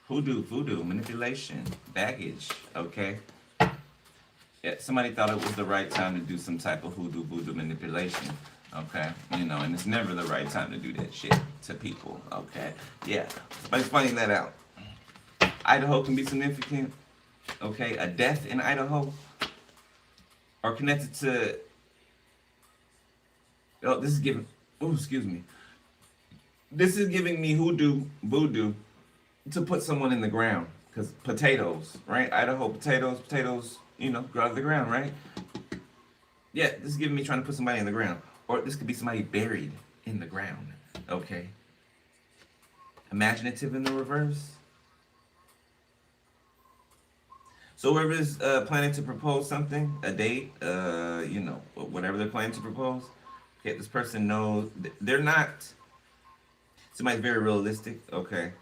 [SPEAKER 1] Hoodoo, voodoo, manipulation, baggage, okay? Yeah, somebody thought it was the right time to do some type of hoodoo, voodoo manipulation, okay? You know, and it's never the right time to do that shit to people, okay? Yeah, somebody's finding that out. Idaho can be significant, okay? A death in Idaho, or connected to, oh, this is giving, oh, excuse me. This is giving me hoodoo, voodoo, to put someone in the ground. Because potatoes, right? Idaho potatoes, you know, grow out of the ground, right? Yeah, this is giving me trying to put somebody in the ground. Or this could be somebody buried in the ground, okay? Imaginative in the reverse. So whoever's planning to propose something, a date, you know, whatever they're planning to propose, okay, this person knows they're not, somebody's very realistic, okay?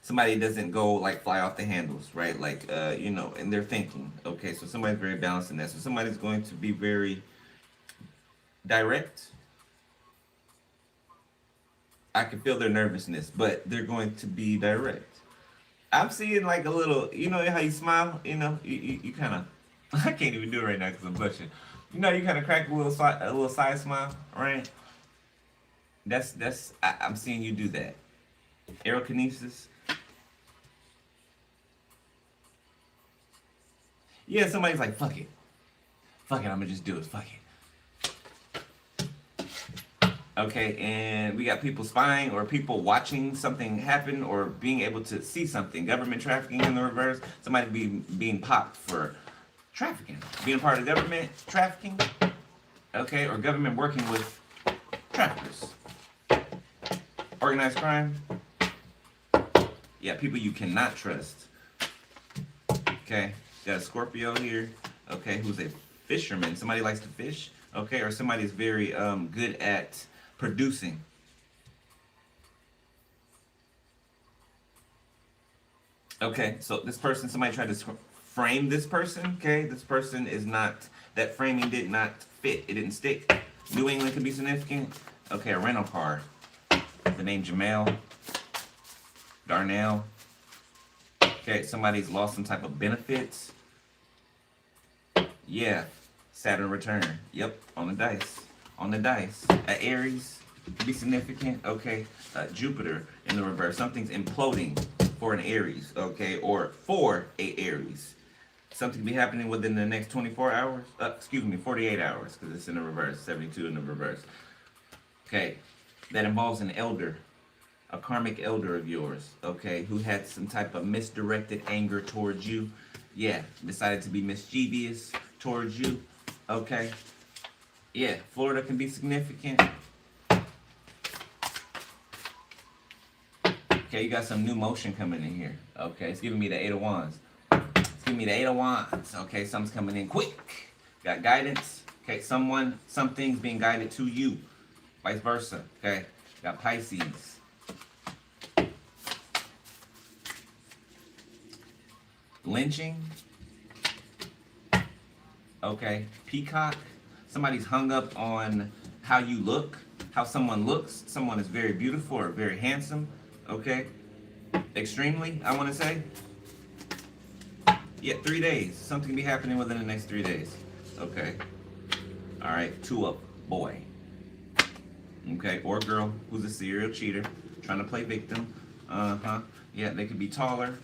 [SPEAKER 1] Somebody doesn't go like fly off the handles, right? Like, you know, and they're thinking, okay, so somebody's very balanced in that. So somebody's going to be very direct. I can feel their nervousness, but they're going to be direct. I'm seeing like a little, you know how you smile, you know, you kind of, I can't even do it right now because I'm blushing. You know, you kind of crack a little side smile, right? I'm seeing you do that. Aerokinesis. Yeah, somebody's like, fuck it, I'm gonna just do it, fuck it. Okay, and we got people spying or people watching something happen or being able to see something. Government trafficking in the reverse. Somebody being popped for trafficking. Being a part of government trafficking. Okay, or government working with traffickers. Organized crime. Yeah, people you cannot trust. Okay, got a Scorpio here. Okay, who's a fisherman. Somebody likes to fish. Okay, or somebody's very good at producing. Okay, so this person, somebody tried to frame this person. Okay, this person is not, that framing did not fit. It didn't stick. New England can be significant. Okay, a rental car. The name Jamel. Darnell. Okay, somebody's lost some type of benefits. Yeah, Saturn return. Yep, on the dice. On the dice. Aries can be significant. Okay, Jupiter in the reverse. Something's imploding for an Aries. Okay, or for a Aries. Something can be happening within the next 24 hours. 48 hours because it's in the reverse. 72 in the reverse. Okay, that involves an elder. A karmic elder of yours, okay, who had some type of misdirected anger towards you. Yeah, decided to be mischievous towards you, okay. Yeah, Florida can be significant. Okay, you got some new motion coming in here. Okay, it's giving me the 8 of Wands. It's giving me the 8 of Wands. Okay, something's coming in quick. Got guidance. Okay, something's being guided to you. Vice versa. Okay, got Pisces. Lynching. Okay, peacock. Somebody's hung up on how you look, how someone looks. Someone is very beautiful or very handsome. Okay, extremely, I want to say. Yeah, 3 days. Something can be happening within the next 3 days. Okay. All right, 2 up, boy. Okay, or girl who's a serial cheater, trying to play victim. Yeah, they could be taller.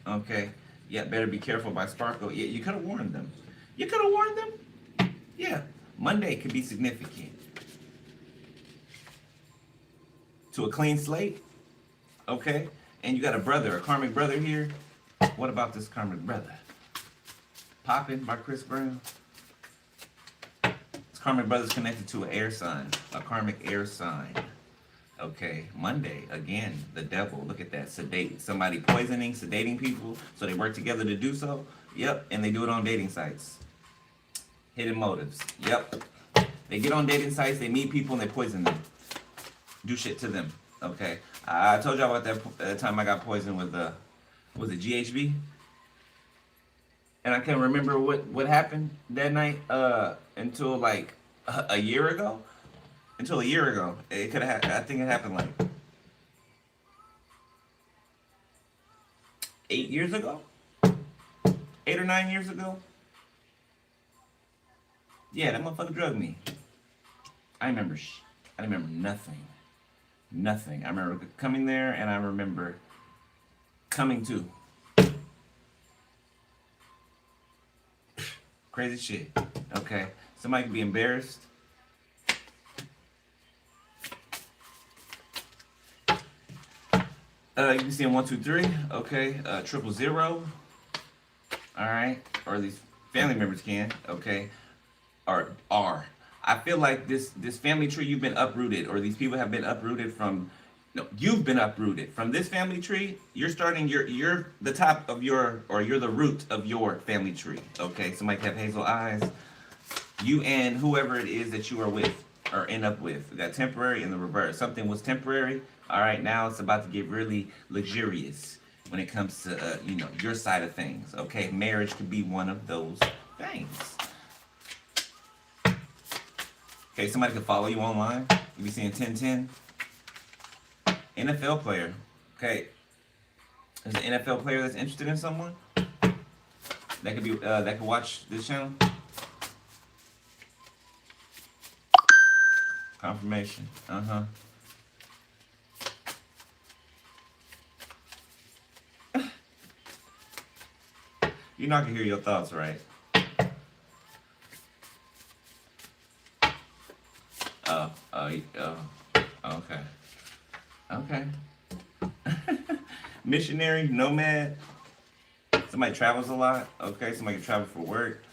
[SPEAKER 1] Okay. Yeah, better be careful by Sparkle. Yeah, you could have warned them. You could have warned them. Yeah, Monday could be significant. To a clean slate. Okay, and you got a brother, a karmic brother here. What about this karmic brother? Poppin' by Chris Brown. This karmic brother's connected to an air sign, a karmic air sign. Okay, Monday, again, the devil. Look at that, sedate. Somebody poisoning, sedating people, so they work together to do so. Yep, and they do it on dating sites. Hidden motives. Yep. They get on dating sites, they meet people, and they poison them. Do shit to them. Okay. I told y'all about that time I got poisoned with was it GHB? And I can't remember what happened that night until like a year ago. Until a year ago, it could have. I think it happened like 8 years ago, 8 or 9 years ago. Yeah, that motherfucker drugged me. I remember. I remember nothing. Nothing. I remember coming there, and I remember coming to. Crazy shit. Okay, somebody could be embarrassed. You can see in 1, 2, 3. Okay, 000. All right, or at least family members can. Okay, or are. I feel like this family tree, you've been uprooted, or these people have been uprooted from. No, you've been uprooted from this family tree. You're starting. You're the top of your, or you're the root of your family tree. Okay, somebody could have hazel eyes. You and whoever it is that you are with or end up with. That temporary in the reverse. Something was temporary. All right, now it's about to get really luxurious when it comes to your side of things. Okay, marriage could be one of those things. Okay, somebody could follow you online. You be seeing 1010. NFL player. Okay, there's an NFL player that's interested in someone that could be that could watch this channel. Confirmation. You're not gonna hear your thoughts, right? Okay. Okay. Missionary, nomad. Somebody travels a lot. Okay, somebody can travel for work.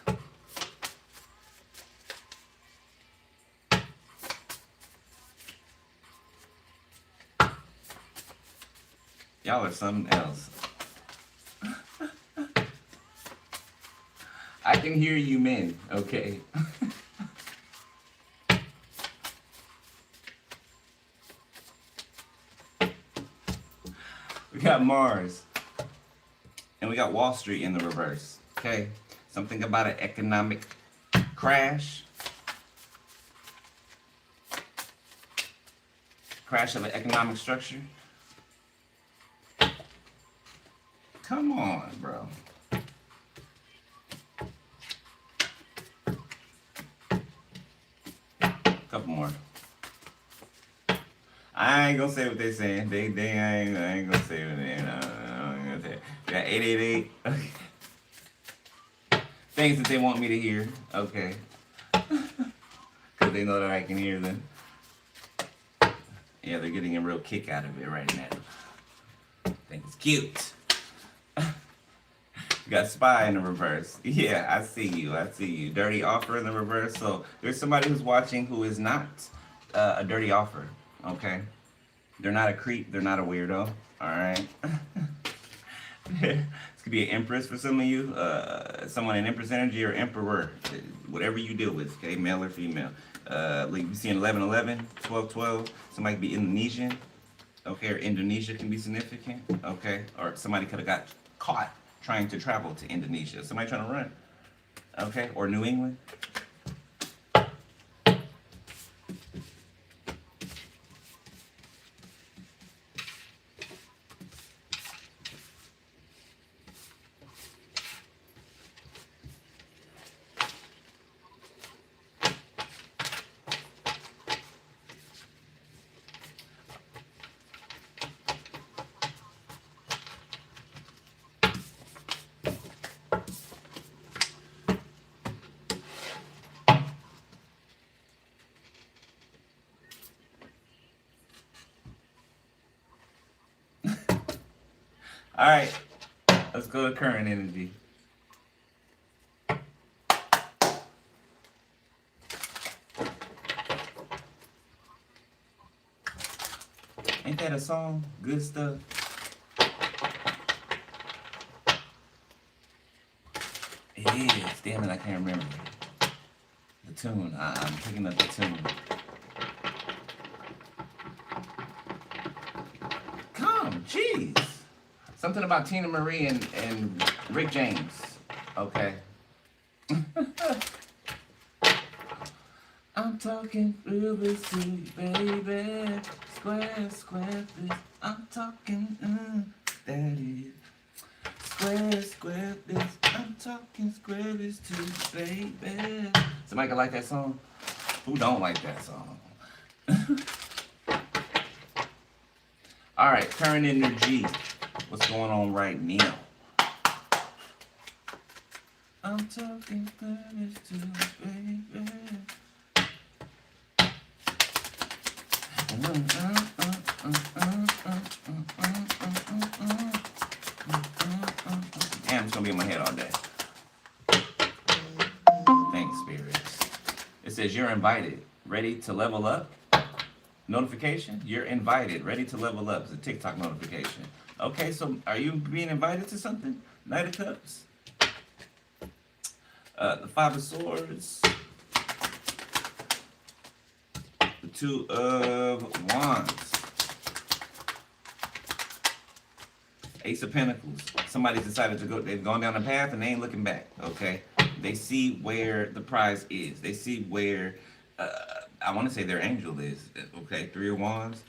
[SPEAKER 1] Y'all are something else. I can hear you men, okay? We got Mars. And we got Wall Street in the reverse, okay? Something about an economic crash. Crash of an economic structure. Come on, bro. Couple more. I ain't gonna say what they saying. I ain't gonna say what they gonna say. We got 888. Okay. Things that they want me to hear. Okay. Because they know that I can hear them. Yeah, they're getting a real kick out of it right now. I think it's cute. You got spy in the reverse. Yeah, I see you. I see you. Dirty offer in the reverse. So there's somebody who's watching who is not a dirty offer. Okay? They're not a creep. They're not a weirdo. All right? This could be an empress for some of you. Someone in empress energy or emperor. Whatever you deal with. Okay? Male or female. Like you see in 1111, 1212. Somebody could be Indonesian. Okay? Or Indonesia can be significant. Okay? Or somebody could have got caught trying to travel to Indonesia. Somebody trying to run. Okay? Or New England. All right, let's go to current energy. Ain't that a song? Good stuff. Damn it, I can't remember the tune. I'm picking up the tune. Come, jeez. Something about Tina Marie and Rick James. Okay. I'm talking rubies to you, baby. Square, square, please. I'm talking, that is. Square, square, please. I'm talking squares to you, baby. Somebody can like that song? Who don't like that song? All right, current energy. What's going on right now? I'm talking squares to you, baby. Damn, it's gonna be in my head all day. Thanks, spirits. It says you're invited, ready to level up. Notification, you're invited, ready to level up. It's a TikTok notification. Okay, so are you being invited to something? Knight of Cups. The Five of Swords. The Two of Wands. Ace of Pentacles. Somebody's decided to go, they've gone down a path and they ain't looking back, okay? They see where the prize is. They see where, I want to say their angel is, okay? Three of Wands,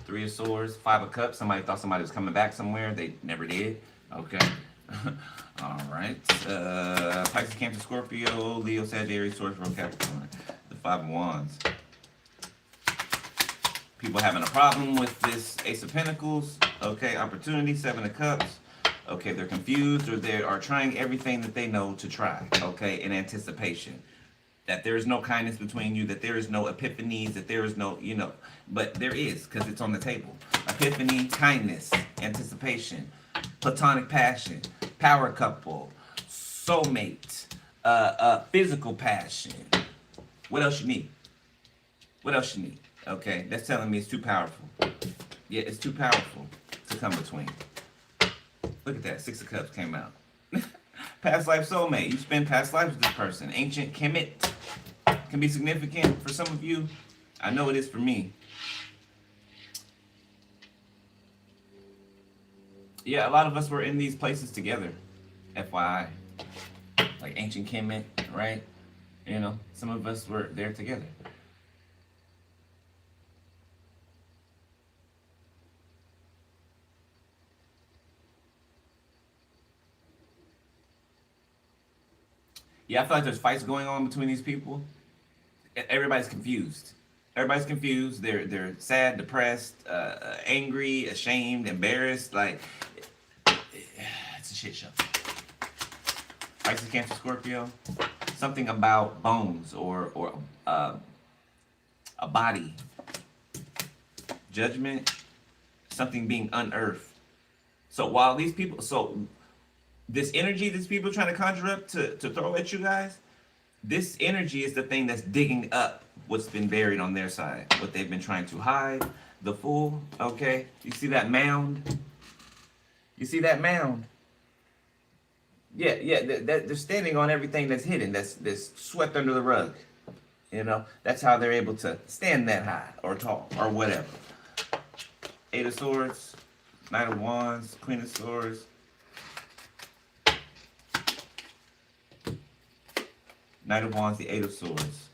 [SPEAKER 1] Three of Swords, Five of Cups. Somebody thought somebody was coming back somewhere. They never did, okay? All right. Pisces, Cancer, Scorpio, Leo, Sagittarius, Taurus, Virgo, Capricorn. The Five of Wands. People having a problem with this Ace of Pentacles, okay? Opportunity, Seven of Cups. Okay, they're confused or they are trying everything that they know to try, okay, in anticipation. That there is no kindness between you, that there is no epiphanies, that there is no, you know, but there is, because it's on the table. Epiphany, kindness, anticipation, platonic passion, power couple, soulmate, physical passion. What else you need? What else you need? Okay, that's telling me it's too powerful. Yeah, it's too powerful to come between. Look at that, Six of Cups came out. Past life soulmate. You spend past lives with this person. Ancient Kemet can be significant for some of you. I know it is for me. Yeah, a lot of us were in these places together. FYI. Like Ancient Kemet, right? You know, some of us were there together. Yeah, I feel like there's fights going on between these people. Everybody's confused. Everybody's confused. They're sad, depressed, angry, ashamed, embarrassed. Like, it's a shit show. Pisces, Cancer, Scorpio. Something about bones or a body. Judgment. Something being unearthed. So while these people, this energy these people are trying to conjure up to throw at you guys, this energy is the thing that's digging up what's been buried on their side, what they've been trying to hide, the Fool, okay? You see that mound? You see that mound? Yeah, they're standing on everything that's hidden, that's swept under the rug. You know, that's how they're able to stand that high or tall or whatever. Eight of Swords, Knight of Wands, Queen of Swords. Knight of Wands, the Eight of Swords.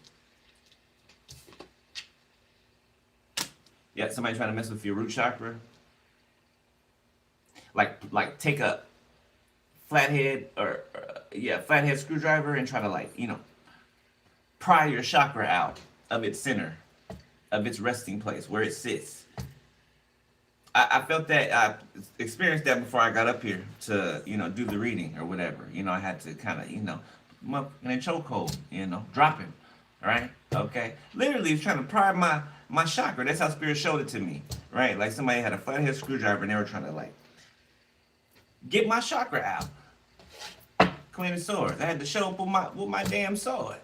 [SPEAKER 1] Yeah, somebody trying to mess with your root chakra. Like take a flathead flathead screwdriver and try to, like, you know, pry your chakra out of its center, of its resting place, where it sits. I felt that, I experienced that before I got up here to, you know, do the reading or whatever. You know, I had to kind of, you know, up in a chokehold, you know, drop him, right? Okay, literally, he's trying to pry my chakra. That's how Spirit showed it to me, right? Like somebody had a flathead screwdriver and they were trying to, like, get my chakra out. Queen of Swords. I had to show up with my damn sword.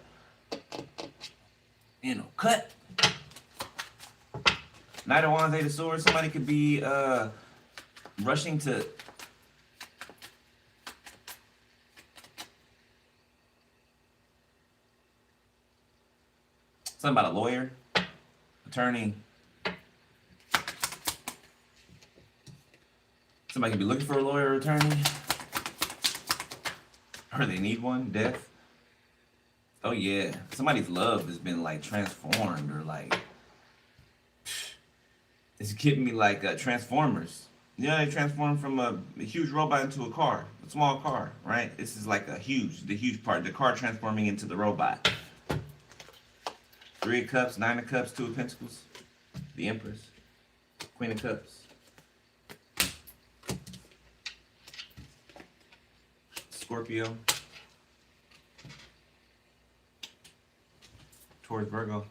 [SPEAKER 1] You know, cut. Knight of Wands, Eight of Swords. Somebody could be rushing to Something about a lawyer, attorney. Somebody could be looking for a lawyer or attorney. Or they need one. Death. Oh yeah. Somebody's love has been like transformed, or like it's giving me like Transformers. Yeah, they transform from a huge robot into a car, a small car, right? This is like the huge part, the car transforming into the robot. 3 of Cups, 9 of Cups, 2 of Pentacles, the Empress, Queen of Cups, Scorpio, Taurus, Virgo.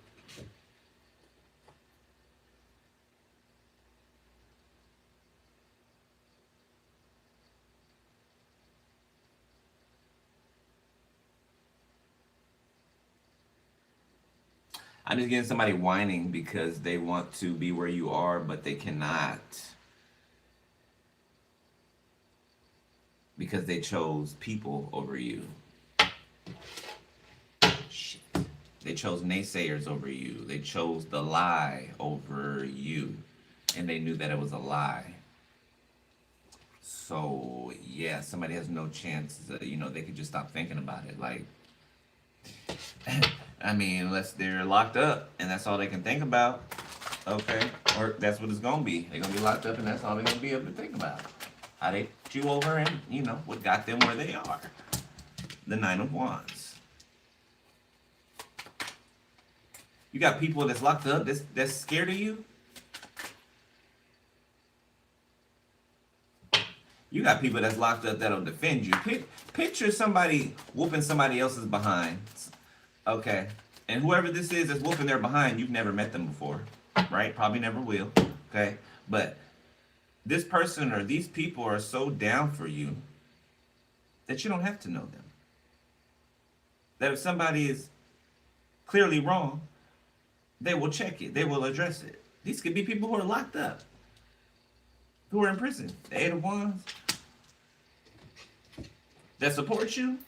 [SPEAKER 1] I'm just getting somebody whining because they want to be where you are, but they cannot. Because they chose people over you. Shit. They chose naysayers over you. They chose the lie over you. And they knew that it was a lie. So, yeah, somebody has no chance. They could just stop thinking about it. Like, I mean, unless they're locked up and that's all they can think about, okay? Or that's what it's gonna be. They're gonna be locked up and that's all they're gonna be able to think about. How they chew over and, what got them where they are. The 9 of Wands. You got people that's locked up that's scared of you. You got people that's locked up that'll defend you. Picture somebody whooping somebody else's behind. Okay. And whoever this is that's whooping their behind, you've never met them before. Right? Probably never will. Okay. But this person or these people are so down for you that you don't have to know them. That if somebody is clearly wrong, they will check it. They will address it. These could be people who are locked up, who are in prison. The 8 of Wands that support you.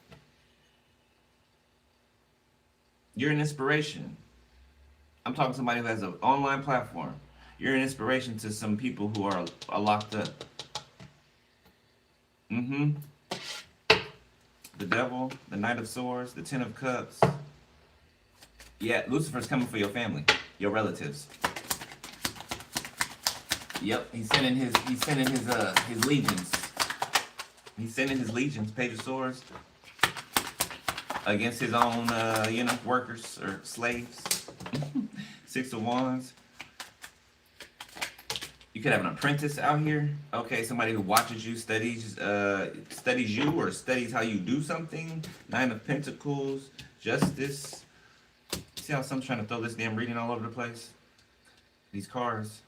[SPEAKER 1] You're an inspiration. I'm talking to somebody who has an online platform. You're an inspiration to some people who are locked up. The Devil, the Knight of Swords, the 10 of Cups. Yeah, Lucifer's coming for your family, your relatives. Yep, he's sending his legions. He's sending his legions, Page of Swords, against his own, workers or slaves. 6 of Wands. You could have an apprentice out here. Okay, somebody who watches you, studies you, or studies how you do something. 9 of Pentacles, Justice. See how I'm trying to throw this damn reading all over the place? These cards.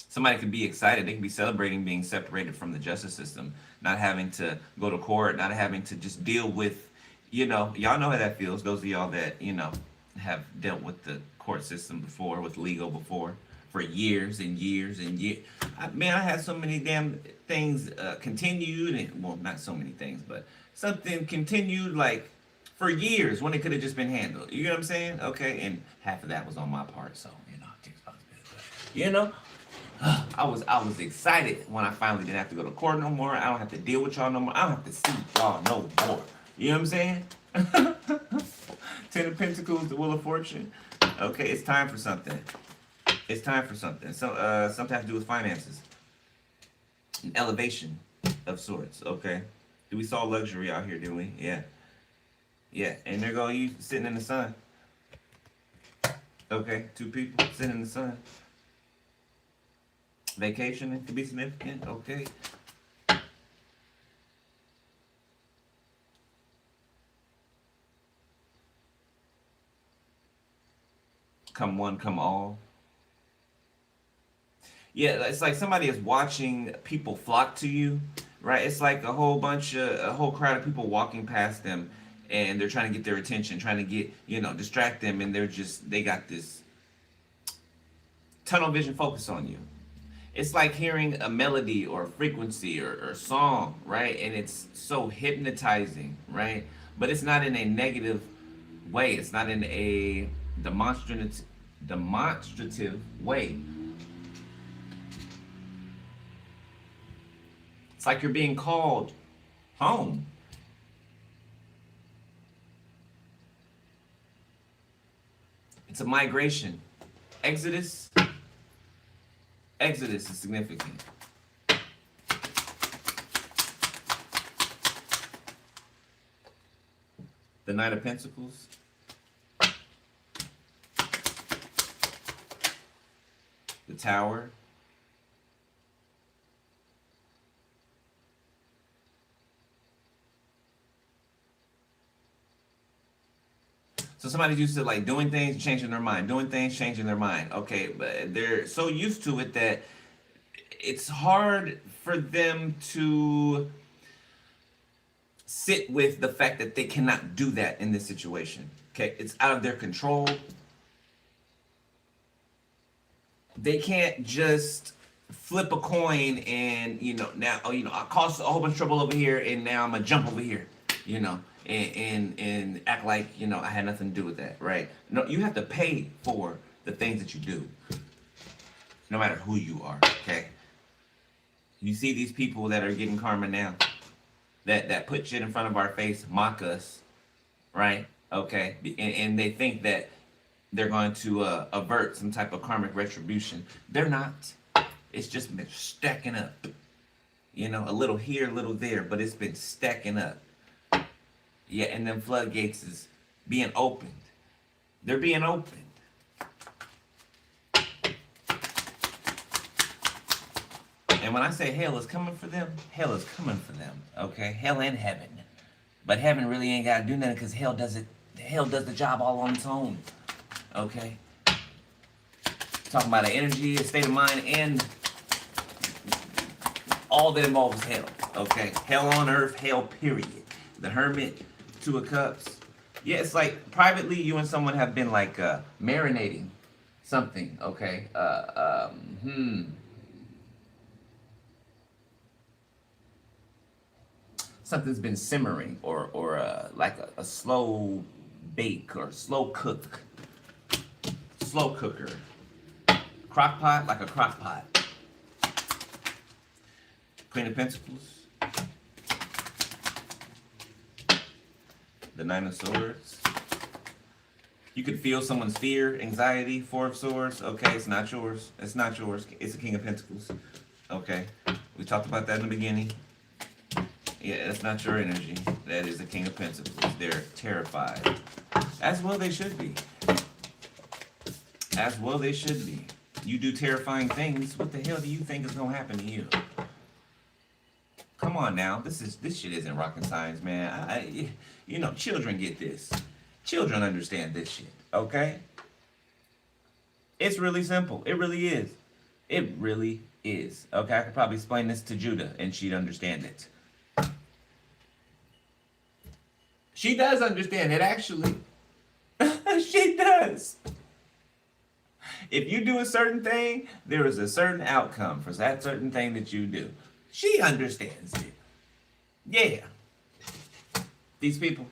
[SPEAKER 1] Somebody could be excited. They could be celebrating being separated from the justice system, not having to go to court, not having to just deal with, y'all know how that feels. Those of y'all that, have dealt with the court system before, with legal before, for years and years and years. I had so many damn things continued, and well, not so many things, but something continued like for years when it could have just been handled. You know what I'm saying? Okay, and half of that was on my part, so I take responsibility. I was excited when I finally didn't have to go to court no more. I don't have to deal with y'all no more. I don't have to see y'all no more. You know what I'm saying? 10 of Pentacles, the Wheel of Fortune. Okay, it's time for something. It's time for something. So, something has to do with finances. An elevation of sorts, okay? We saw luxury out here, didn't we? Yeah. Yeah, and there go you sitting in the sun. Okay, 2 people sitting in the sun. Vacationing could be significant, okay. Come one, come all. Yeah, it's like somebody is watching people flock to you, right? It's like a whole crowd of people walking past them, and they're trying to get their attention, trying to get, distract them, and they got this tunnel vision focus on you. It's like hearing a melody or frequency or song, right? And it's so hypnotizing, right? But it's not in a negative way. It's not in a demonstrative way. It's like you're being called home. It's a migration. Exodus. Exodus is significant. The Knight of Pentacles. The Tower. So somebody's used to like doing things, changing their mind, doing things, changing their mind. Okay, but they're so used to it that it's hard for them to sit with the fact that they cannot do that in this situation. Okay, it's out of their control. They can't just flip a coin and, now, I caused a whole bunch of trouble over here and now I'm gonna jump over here, and act like, I had nothing to do with that, right? No, you have to pay for the things that you do, no matter who you are, okay? You see these people that are getting karma now, that put shit in front of our face, mock us, right? Okay, and they think that they're going to avert some type of karmic retribution. They're not. It's just been stacking up. A little here, a little there, but it's been stacking up. Yeah, and then floodgates is being opened. They're being opened. And when I say hell is coming for them, hell is coming for them. Okay? Hell and heaven. But heaven really ain't got to do nothing because hell does it. Hell does the job all on its own. Okay? Talking about an energy, a state of mind, and all that involves hell. Okay? Hell on earth, hell period. The Hermit, Two of Cups. Yeah, it's like privately you and someone have been like marinating something. Okay? Something's been simmering or like a slow bake or slow cook. Slow cooker. Crock pot, like a crock pot. Queen of Pentacles. The Nine of Swords. You could feel someone's fear, anxiety, Four of Swords. Okay, it's not yours. It's not yours. It's the King of Pentacles. Okay, we talked about that in the beginning. Yeah, that's not your energy. That is the King of Pentacles. They're terrified. As well they should be. As well they should be. You do terrifying things. What the hell do you think is gonna happen to you? Come on now. This shit isn't rocket science, man. Children get this. Children understand this shit. Okay? It's really simple. It really is. It really is. Okay, I could probably explain this to Judah and she'd understand it. She does understand it, actually. She does. If you do a certain thing, there is a certain outcome for that certain thing that you do. She understands it. Yeah. These people.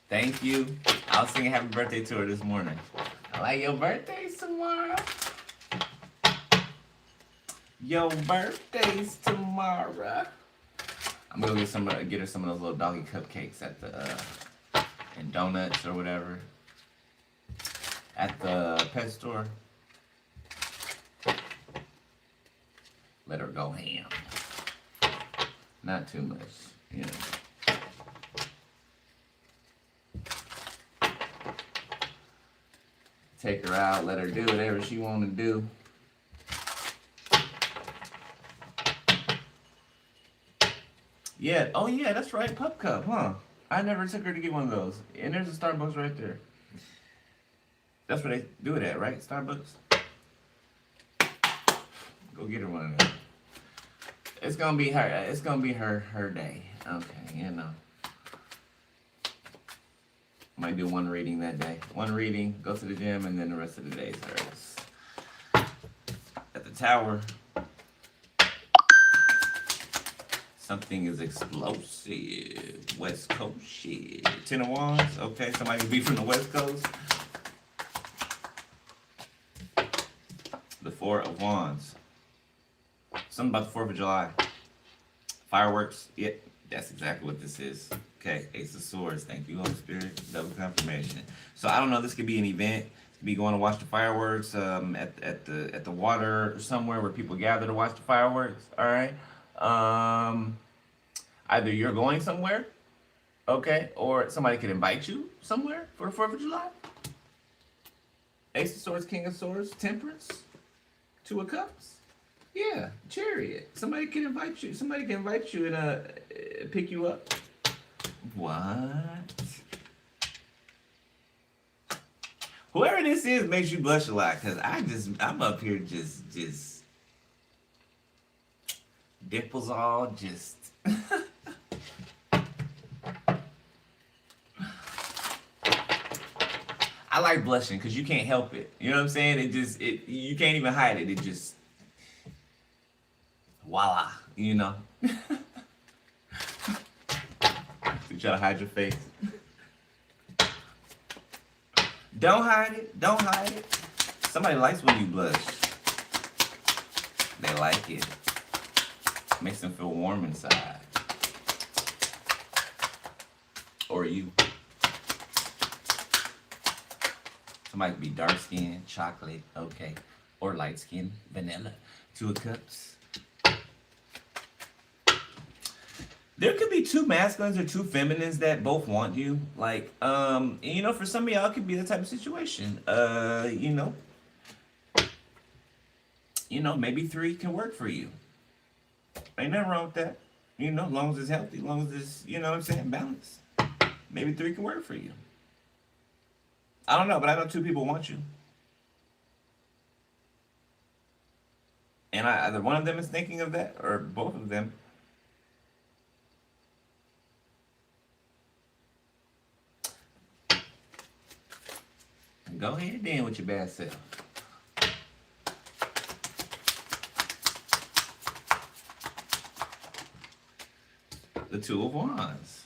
[SPEAKER 1] Thank you. I was singing happy birthday to her this morning. I like your birthday's tomorrow. Your birthday's tomorrow. I'm gonna get her some of those little doggy cupcakes at the and donuts or whatever at the pet store. Let her go ham. Not too much, Take her out, let her do whatever she want to do. Yeah, oh yeah, that's right, Pup Cup, huh? I never took her to get one of those. And there's a Starbucks right there. That's where they do it at, right? Starbucks? Go get her one of them. It's gonna be her day. Okay, Might do one reading that day. One reading, go to the gym, and then the rest of the day's hers. At the tower, something is explosive. West Coast shit. 10 of Wands. Okay, somebody can be from the West Coast. The 4 of Wands. Something about the 4th of July. Fireworks. Yep, that's exactly what this is. Okay, Ace of Swords. Thank you, Holy Spirit. Double confirmation. So I don't know. This could be an event. It could be going to watch the fireworks at the water somewhere where people gather to watch the fireworks. All right. Either you're going somewhere, okay, or somebody could invite you somewhere for the 4th of July. Ace of Swords, King of Swords, Temperance, 2 of Cups. Yeah, Chariot. Somebody can invite you. Somebody can invite you and pick you up. What? Whoever this is makes you blush a lot, cause I'm up here just dimples all just. I like blushing because you can't help it. You know what I'm saying? You can't even hide it. It just, voila, you know. You try to hide your face. Don't hide it. Don't hide it. Somebody likes when you blush. They like it. Makes them feel warm inside. Or you. Somebody could be dark skin, chocolate, okay. Or light skin, vanilla. 2 of Cups. There could be 2 masculines or 2 feminines that both want you. Like, you know, for some of y'all, it could be the type of situation. You know, maybe 3 can work for you. Ain't nothing wrong with that. You know, as long as it's healthy, as long as it's, you know what I'm saying, balanced. Maybe 3 can work for you. I don't know, but I know 2 people want you. And either one of them is thinking of that, or both of them. Go ahead then with your bad self. The 2 of Wands.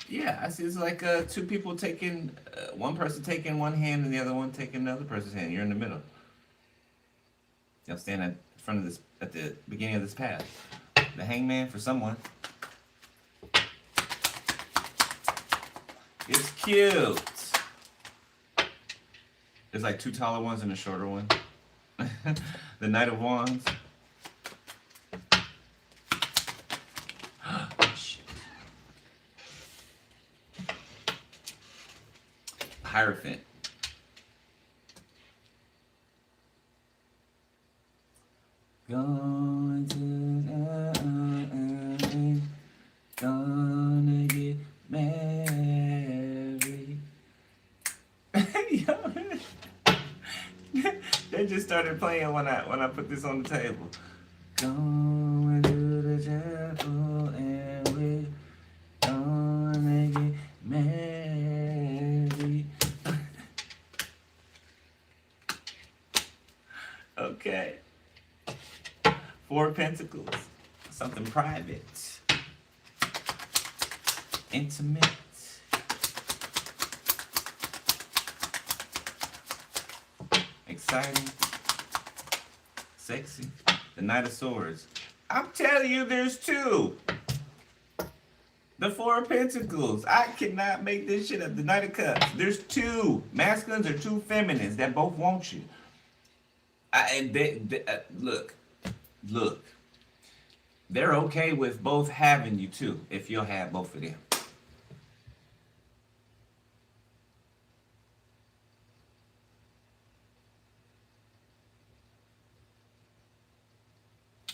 [SPEAKER 1] Yeah, I see it's like 2 people taking, one person taking one hand and the other one taking another person's hand. You're in the middle. You'll stand in front of this, at the beginning of this path. The Hangman for someone. It's cute. There's like 2 taller ones and a shorter one. The Knight of Wands. Hierophant. Going to gonna get married. They just started playing when I put this on the table. Going to the chapel and we're gonna get married. Okay. 4 of Pentacles. Something private. Intimate. Exciting. Sexy. The Knight of Swords. I'm telling you, there's 2. The 4 of Pentacles. I cannot make this shit up. The Knight of Cups. There's 2 masculines or 2 feminines that both want you. Look. They're okay with both having you too, if you'll have both of them.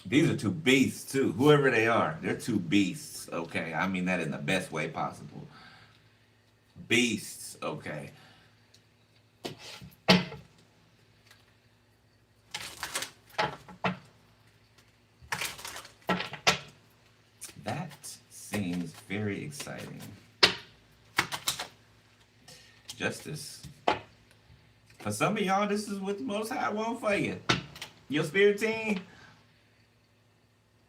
[SPEAKER 1] These are 2 beasts too. Whoever they are, they're 2 beasts. Okay, I mean that in the best way possible. Beasts. Okay. That seems very exciting. Justice. For some of y'all, this is what the Most High want for you. Your spirit team,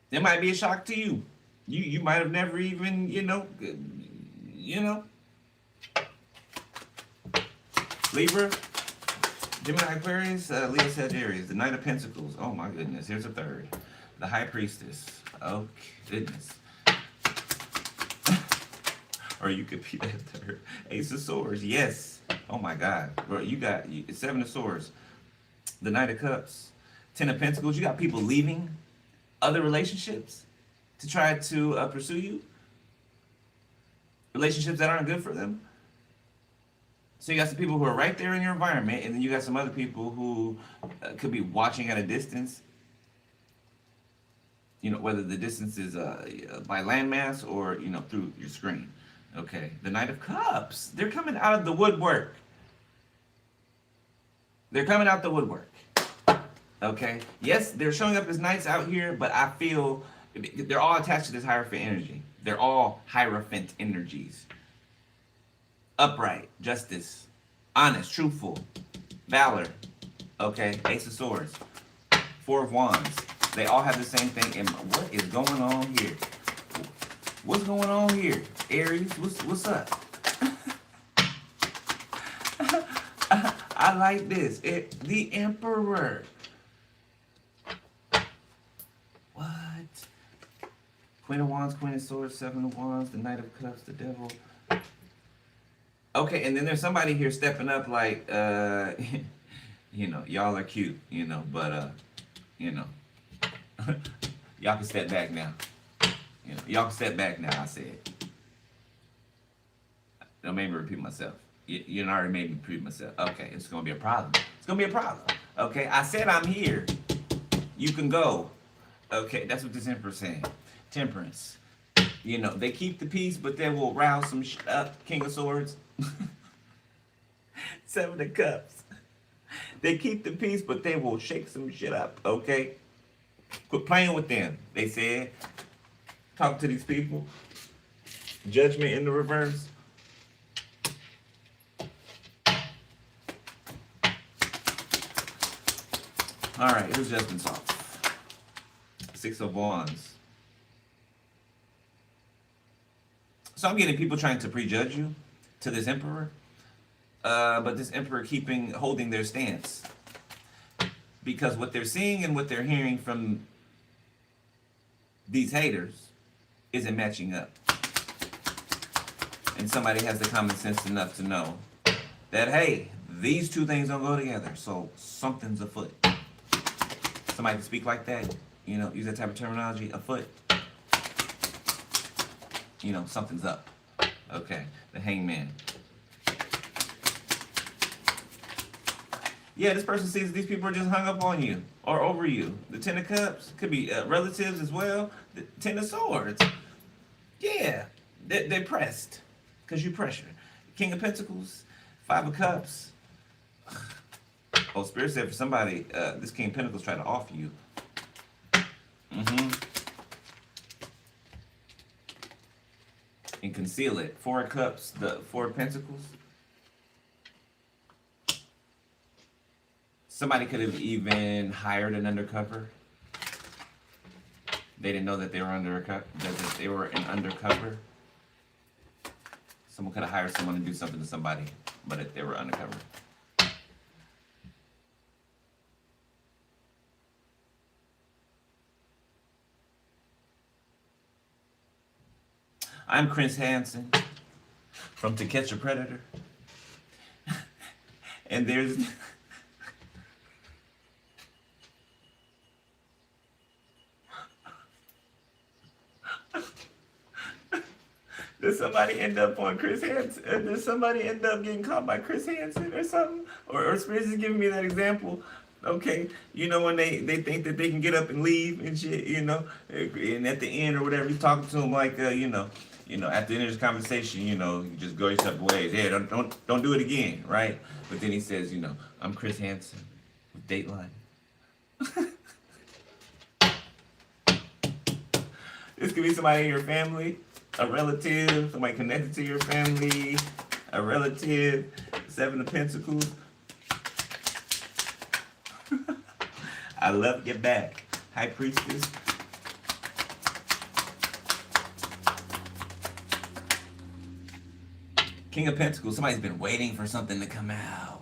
[SPEAKER 1] it might be a shock to you. You might have never even, Libra, Gemini, Aquarius, Leo, Sagittarius, the Knight of Pentacles. Oh my goodness, here's a third. The High Priestess. Oh goodness. Or you could be that third. Ace of Swords, yes. Oh my God. Bro, you got Seven of Swords. The Knight of Cups. Ten of Pentacles. You got people leaving other relationships to try to pursue you. Relationships that aren't good for them. So you got some people who are right there in your environment, and then you got some other people who could be watching at a distance. Whether the distance is by landmass or, through your screen. Okay, the Knight of Cups. They're coming out of the woodwork. They're coming out the woodwork. Okay, yes, they're showing up as knights out here, but I feel they're all attached to this Hierophant energy. They're all Hierophant energies. Upright, justice, honest, truthful, valor. Okay, Ace of Swords, Four of Wands. They all have the same thing. And what is going on here? What's going on here, Aries? What's up? I like this. The Emperor. What? Queen of Wands, Queen of Swords, Seven of Wands, the Knight of Cups, the Devil. Okay, and then there's somebody here stepping up like, y'all are cute, but, y'all can step back now. Y'all can step back now, I said. Don't make me repeat myself. You already made me repeat myself. Okay, it's going to be a problem. It's going to be a problem. Okay, I said I'm here. You can go. Okay, that's what this Emperor's saying. Temperance. They keep the peace, but they will rouse some shit up. King of Swords. Seven of Cups. They keep the peace, but they will shake some shit up, okay? Quit playing with them, they said. Talk to these people. Judgment in the reverse. All right, here's Judgment's off. Six of Wands. So I'm getting people trying to prejudge you to this Emperor. But this Emperor holding their stance. Because what they're seeing and what they're hearing from these haters isn't matching up. And somebody has the common sense enough to know that, hey, these two things don't go together, so something's afoot. Somebody can speak like that, use that type of terminology, afoot. Something's up. Okay, the Hangman. Yeah, this person sees these people are just hung up on you or over you. The Ten of Cups could be relatives as well. The Ten of Swords. Yeah, they're pressed because you pressure. King of Pentacles, Five of Cups. Oh, Spirit said for somebody, this King of Pentacles trying to offer you. And conceal it. Four of Cups, the Four of Pentacles. Somebody could have even hired an undercover. They didn't know that they were that they were an undercover. Someone could have hired someone to do something to somebody, but they were undercover. I'm Chris Hansen from To Catch a Predator. And there's... Did somebody end up on Chris Hansen? Did somebody end up getting caught by Chris Hansen or something? Or Spirit is giving me that example. Okay, when they think that they can get up and leave and shit, and at the end or whatever, he's talking to them like, at the end of this conversation, you just go your separate ways. Yeah, don't do it again, right? But then he says, I'm Chris Hansen with Dateline. This could be somebody in your family, a relative, somebody connected to your family, a relative. Seven of Pentacles. I love you back. High Priestess. King of Pentacles. Somebody's been waiting for something to come out.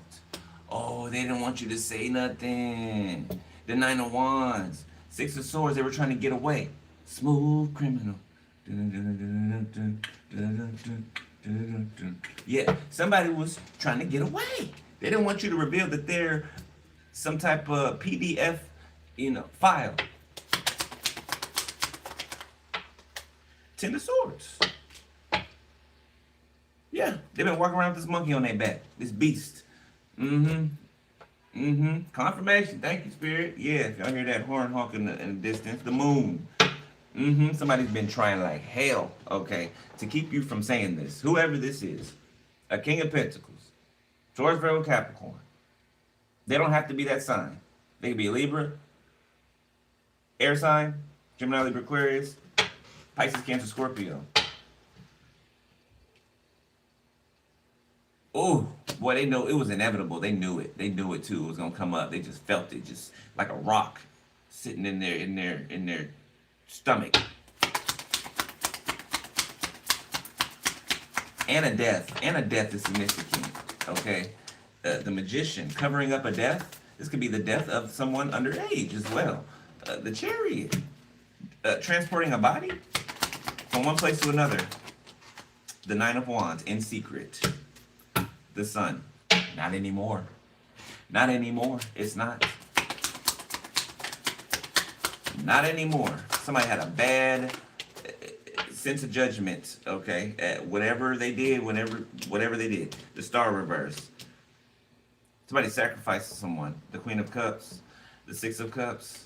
[SPEAKER 1] Oh, they didn't want you to say nothing. The Nine of Wands. Six of Swords. They were trying to get away. Smooth criminal. Yeah, somebody was trying to get away. They didn't want you to reveal that they're some type of PDF, file. Ten of Swords. Yeah, they've been walking around with this monkey on their back. This beast. Confirmation. Thank you, Spirit. Yeah, if y'all hear that horn honk in the distance, the moon. Somebody's been trying like hell, okay, to keep you from saying this. Whoever this is. A King of Pentacles. Taurus, Virgo, Capricorn. They don't have to be that sign. They could be a Libra, air sign, Gemini, Libra, Aquarius, Pisces, Cancer, Scorpio. Oh, boy, they know it was inevitable. They knew it. They knew it too. It was gonna come up. They just felt it, just like a rock sitting in their stomach. And a death. And a death is significant. Okay. The Magician covering up a death. This could be the death of someone underage as well. The Chariot. Transporting a body from one place to another. The Nine of Wands in secret. The Sun. Not anymore. Not anymore. It's not. Not anymore. Somebody had a bad sense of judgment, okay, at whatever they did, whatever they did. The Star reverse. Somebody sacrificed someone. The Queen of Cups. The Six of Cups.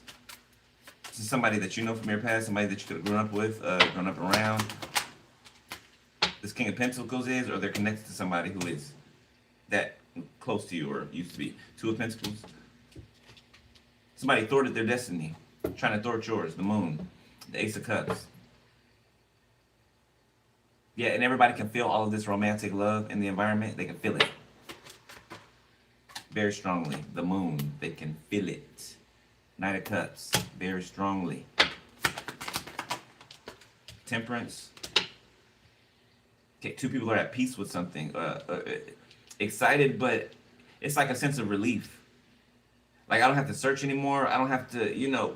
[SPEAKER 1] This is somebody that you know from your past, somebody that you could have grown up with, grown up around. This King of Pentacles is, or they're connected to somebody who is that close to you or used to be. Two of Pentacles. Somebody thwarted their destiny, trying to thwart yours. The Moon. The Ace of Cups. Yeah, and everybody can feel all of this romantic love in the environment. They can feel it very strongly. The Moon, they can feel it. Knight of Cups, very strongly. Temperance. Okay, two people are at peace with something. Excited, but it's like a sense of relief. Like, I don't have to search anymore. I don't have to,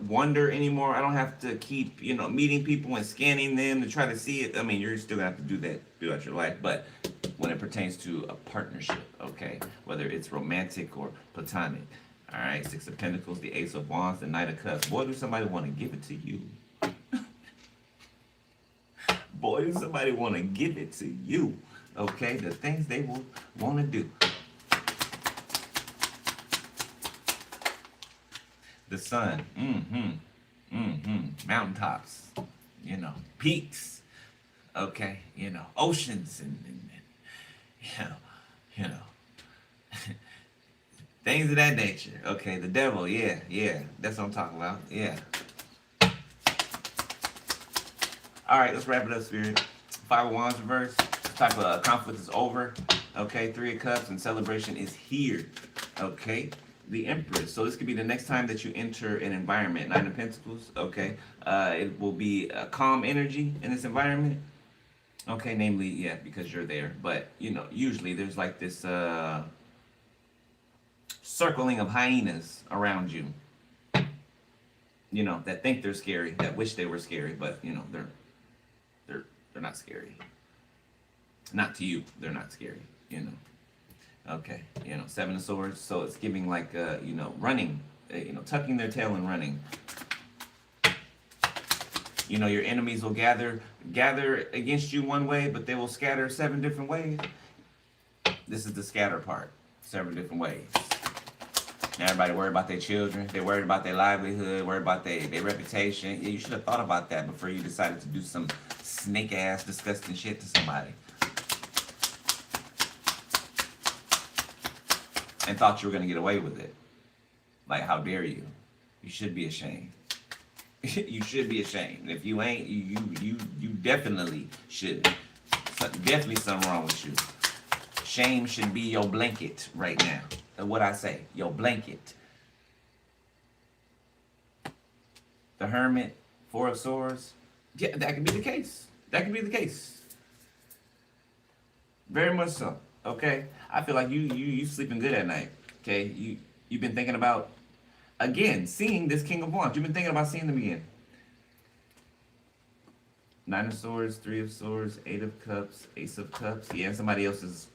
[SPEAKER 1] wonder anymore. I don't have to keep, meeting people and scanning them to try to see it. I mean, you're still going to have to do that throughout your life. But when it pertains to a partnership, okay, whether it's romantic or platonic, all right, Six of Pentacles, the Ace of Wands, the Knight of Cups. Boy, do somebody want to give it to you. Boy, do somebody want to give it to you, okay, the things they will want to do. The Sun, mountaintops, peaks, okay, oceans and things of that nature. Okay, the Devil, yeah, that's what I'm talking about, yeah. All right, let's wrap it up, Spirit. Five of Wands reverse. This type of conflict is over. Okay, Three of Cups and celebration is here. Okay. The Empress. So this could be the next time that you enter an environment. Nine of Pentacles. Okay. It will be a calm energy in this environment. Okay, namely, yeah, because you're there. But, usually there's like this circling of hyenas around you. That think they're scary, that wish they were scary, but, they're not scary. Not to you. They're not scary, Okay, Seven of Swords, so it's giving like, running, tucking their tail and running. Your enemies will gather against you one way, but they will scatter 7 different ways. This is the scatter part, 7 different ways. Now everybody worried about their children, they're worried about their livelihood, worried about their reputation. Yeah, you should have thought about that before you decided to do some snake-ass, disgusting shit to somebody. And thought you were going to get away with it. Like, how dare you? You should be ashamed. You should be ashamed. And if you ain't, you definitely should. Definitely something wrong with you. Shame should be your blanket right now. And what I say, your blanket. The Hermit, Four of Swords. Yeah, that could be the case. That could be the case. Very much so. Okay, I feel like you sleeping good at night. Okay, you've been thinking about, again, seeing this King of Wands. You've been thinking about seeing them again. Nine of Swords, Three of Swords, Eight of Cups, Ace of Cups. Yeah, and somebody else is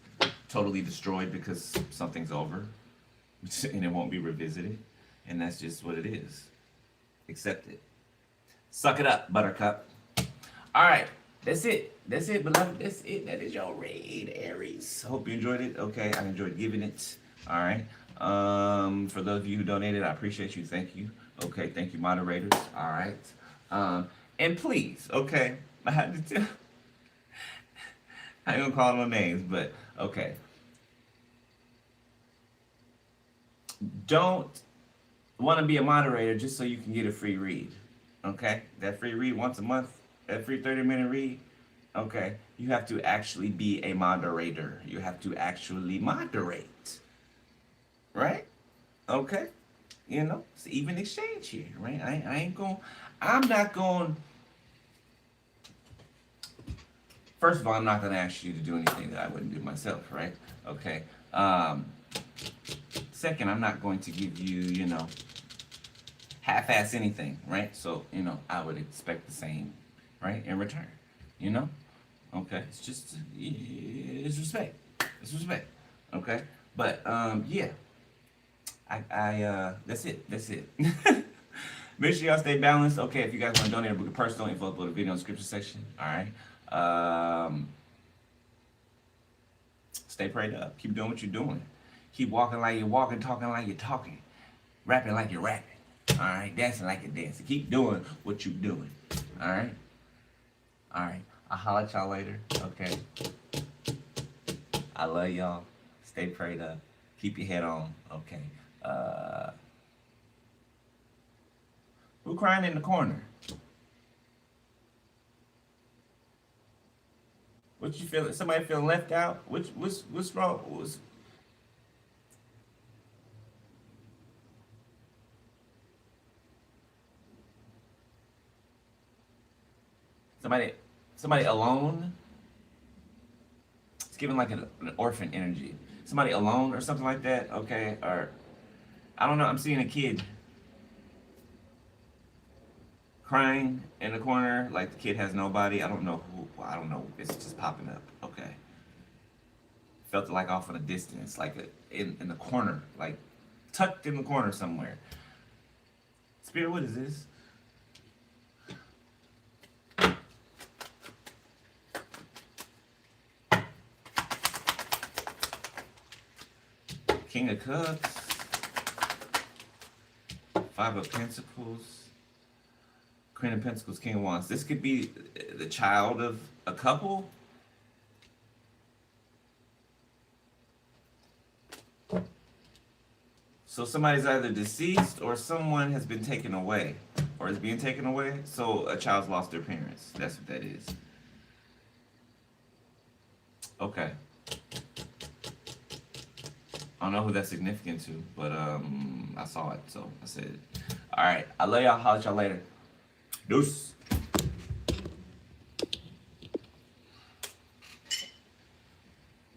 [SPEAKER 1] totally destroyed because something's over, and it won't be revisited, and that's just what it is. Accept it. Suck it up, Buttercup. All right. That's it. That's it, beloved. That's it. That is your raid, Aries. Hope you enjoyed it. Okay, I enjoyed giving it. All right. For those of you who donated, I appreciate you. Thank you. Okay, thank you, moderators. All right. And please, okay, I ain't gonna call no names, but okay. Don't want to be a moderator just so you can get a free read. Okay, that free read once a month. That free 30-minute read, okay, you have to actually be a moderator. You have to actually moderate, right? Okay, you know, it's an even exchange here, right? I'm not going, first of all, I'm not going to ask you to do anything that I wouldn't do myself, right? Okay. Second, I'm not going to give you, you know, half-ass anything, right? So, you know, I would expect the same, right, in return, you know? Okay, it's just, it's respect. It's respect, okay? But, yeah, that's it. Make sure y'all stay balanced. Okay, if you guys want to donate a book of personal info, upload a video in the description section, all right? Stay prayed up. Keep doing what you're doing. Keep walking like you're walking, talking like you're talking, rapping like you're rapping, all right? Dancing like you're dancing. Keep doing what you're doing, all right? All right. I'll holler at y'all later. Okay. I love y'all. Stay prayed up. Keep your head on. Okay. Who crying in the corner? What you feeling? Somebody feeling left out? What's wrong? Somebody alone? It's giving like an orphan energy. Somebody alone or something like that, okay? Or, I don't know, I'm seeing a kid crying in the corner, like the kid has nobody. I don't know who, it's just popping up, okay? Felt it like off in a distance, like in the corner, like tucked in the corner somewhere. Spirit, what is this? King of Cups, Five of Pentacles, Queen of Pentacles, King of Wands. This could be the child of a couple. So somebody's either deceased or someone has been taken away or is being taken away. So a child's lost their parents. That's what that is. Okay. I don't know who that's significant to, but I saw it, so I said it. All right, I love y'all. Holler at y'all later. Deuce.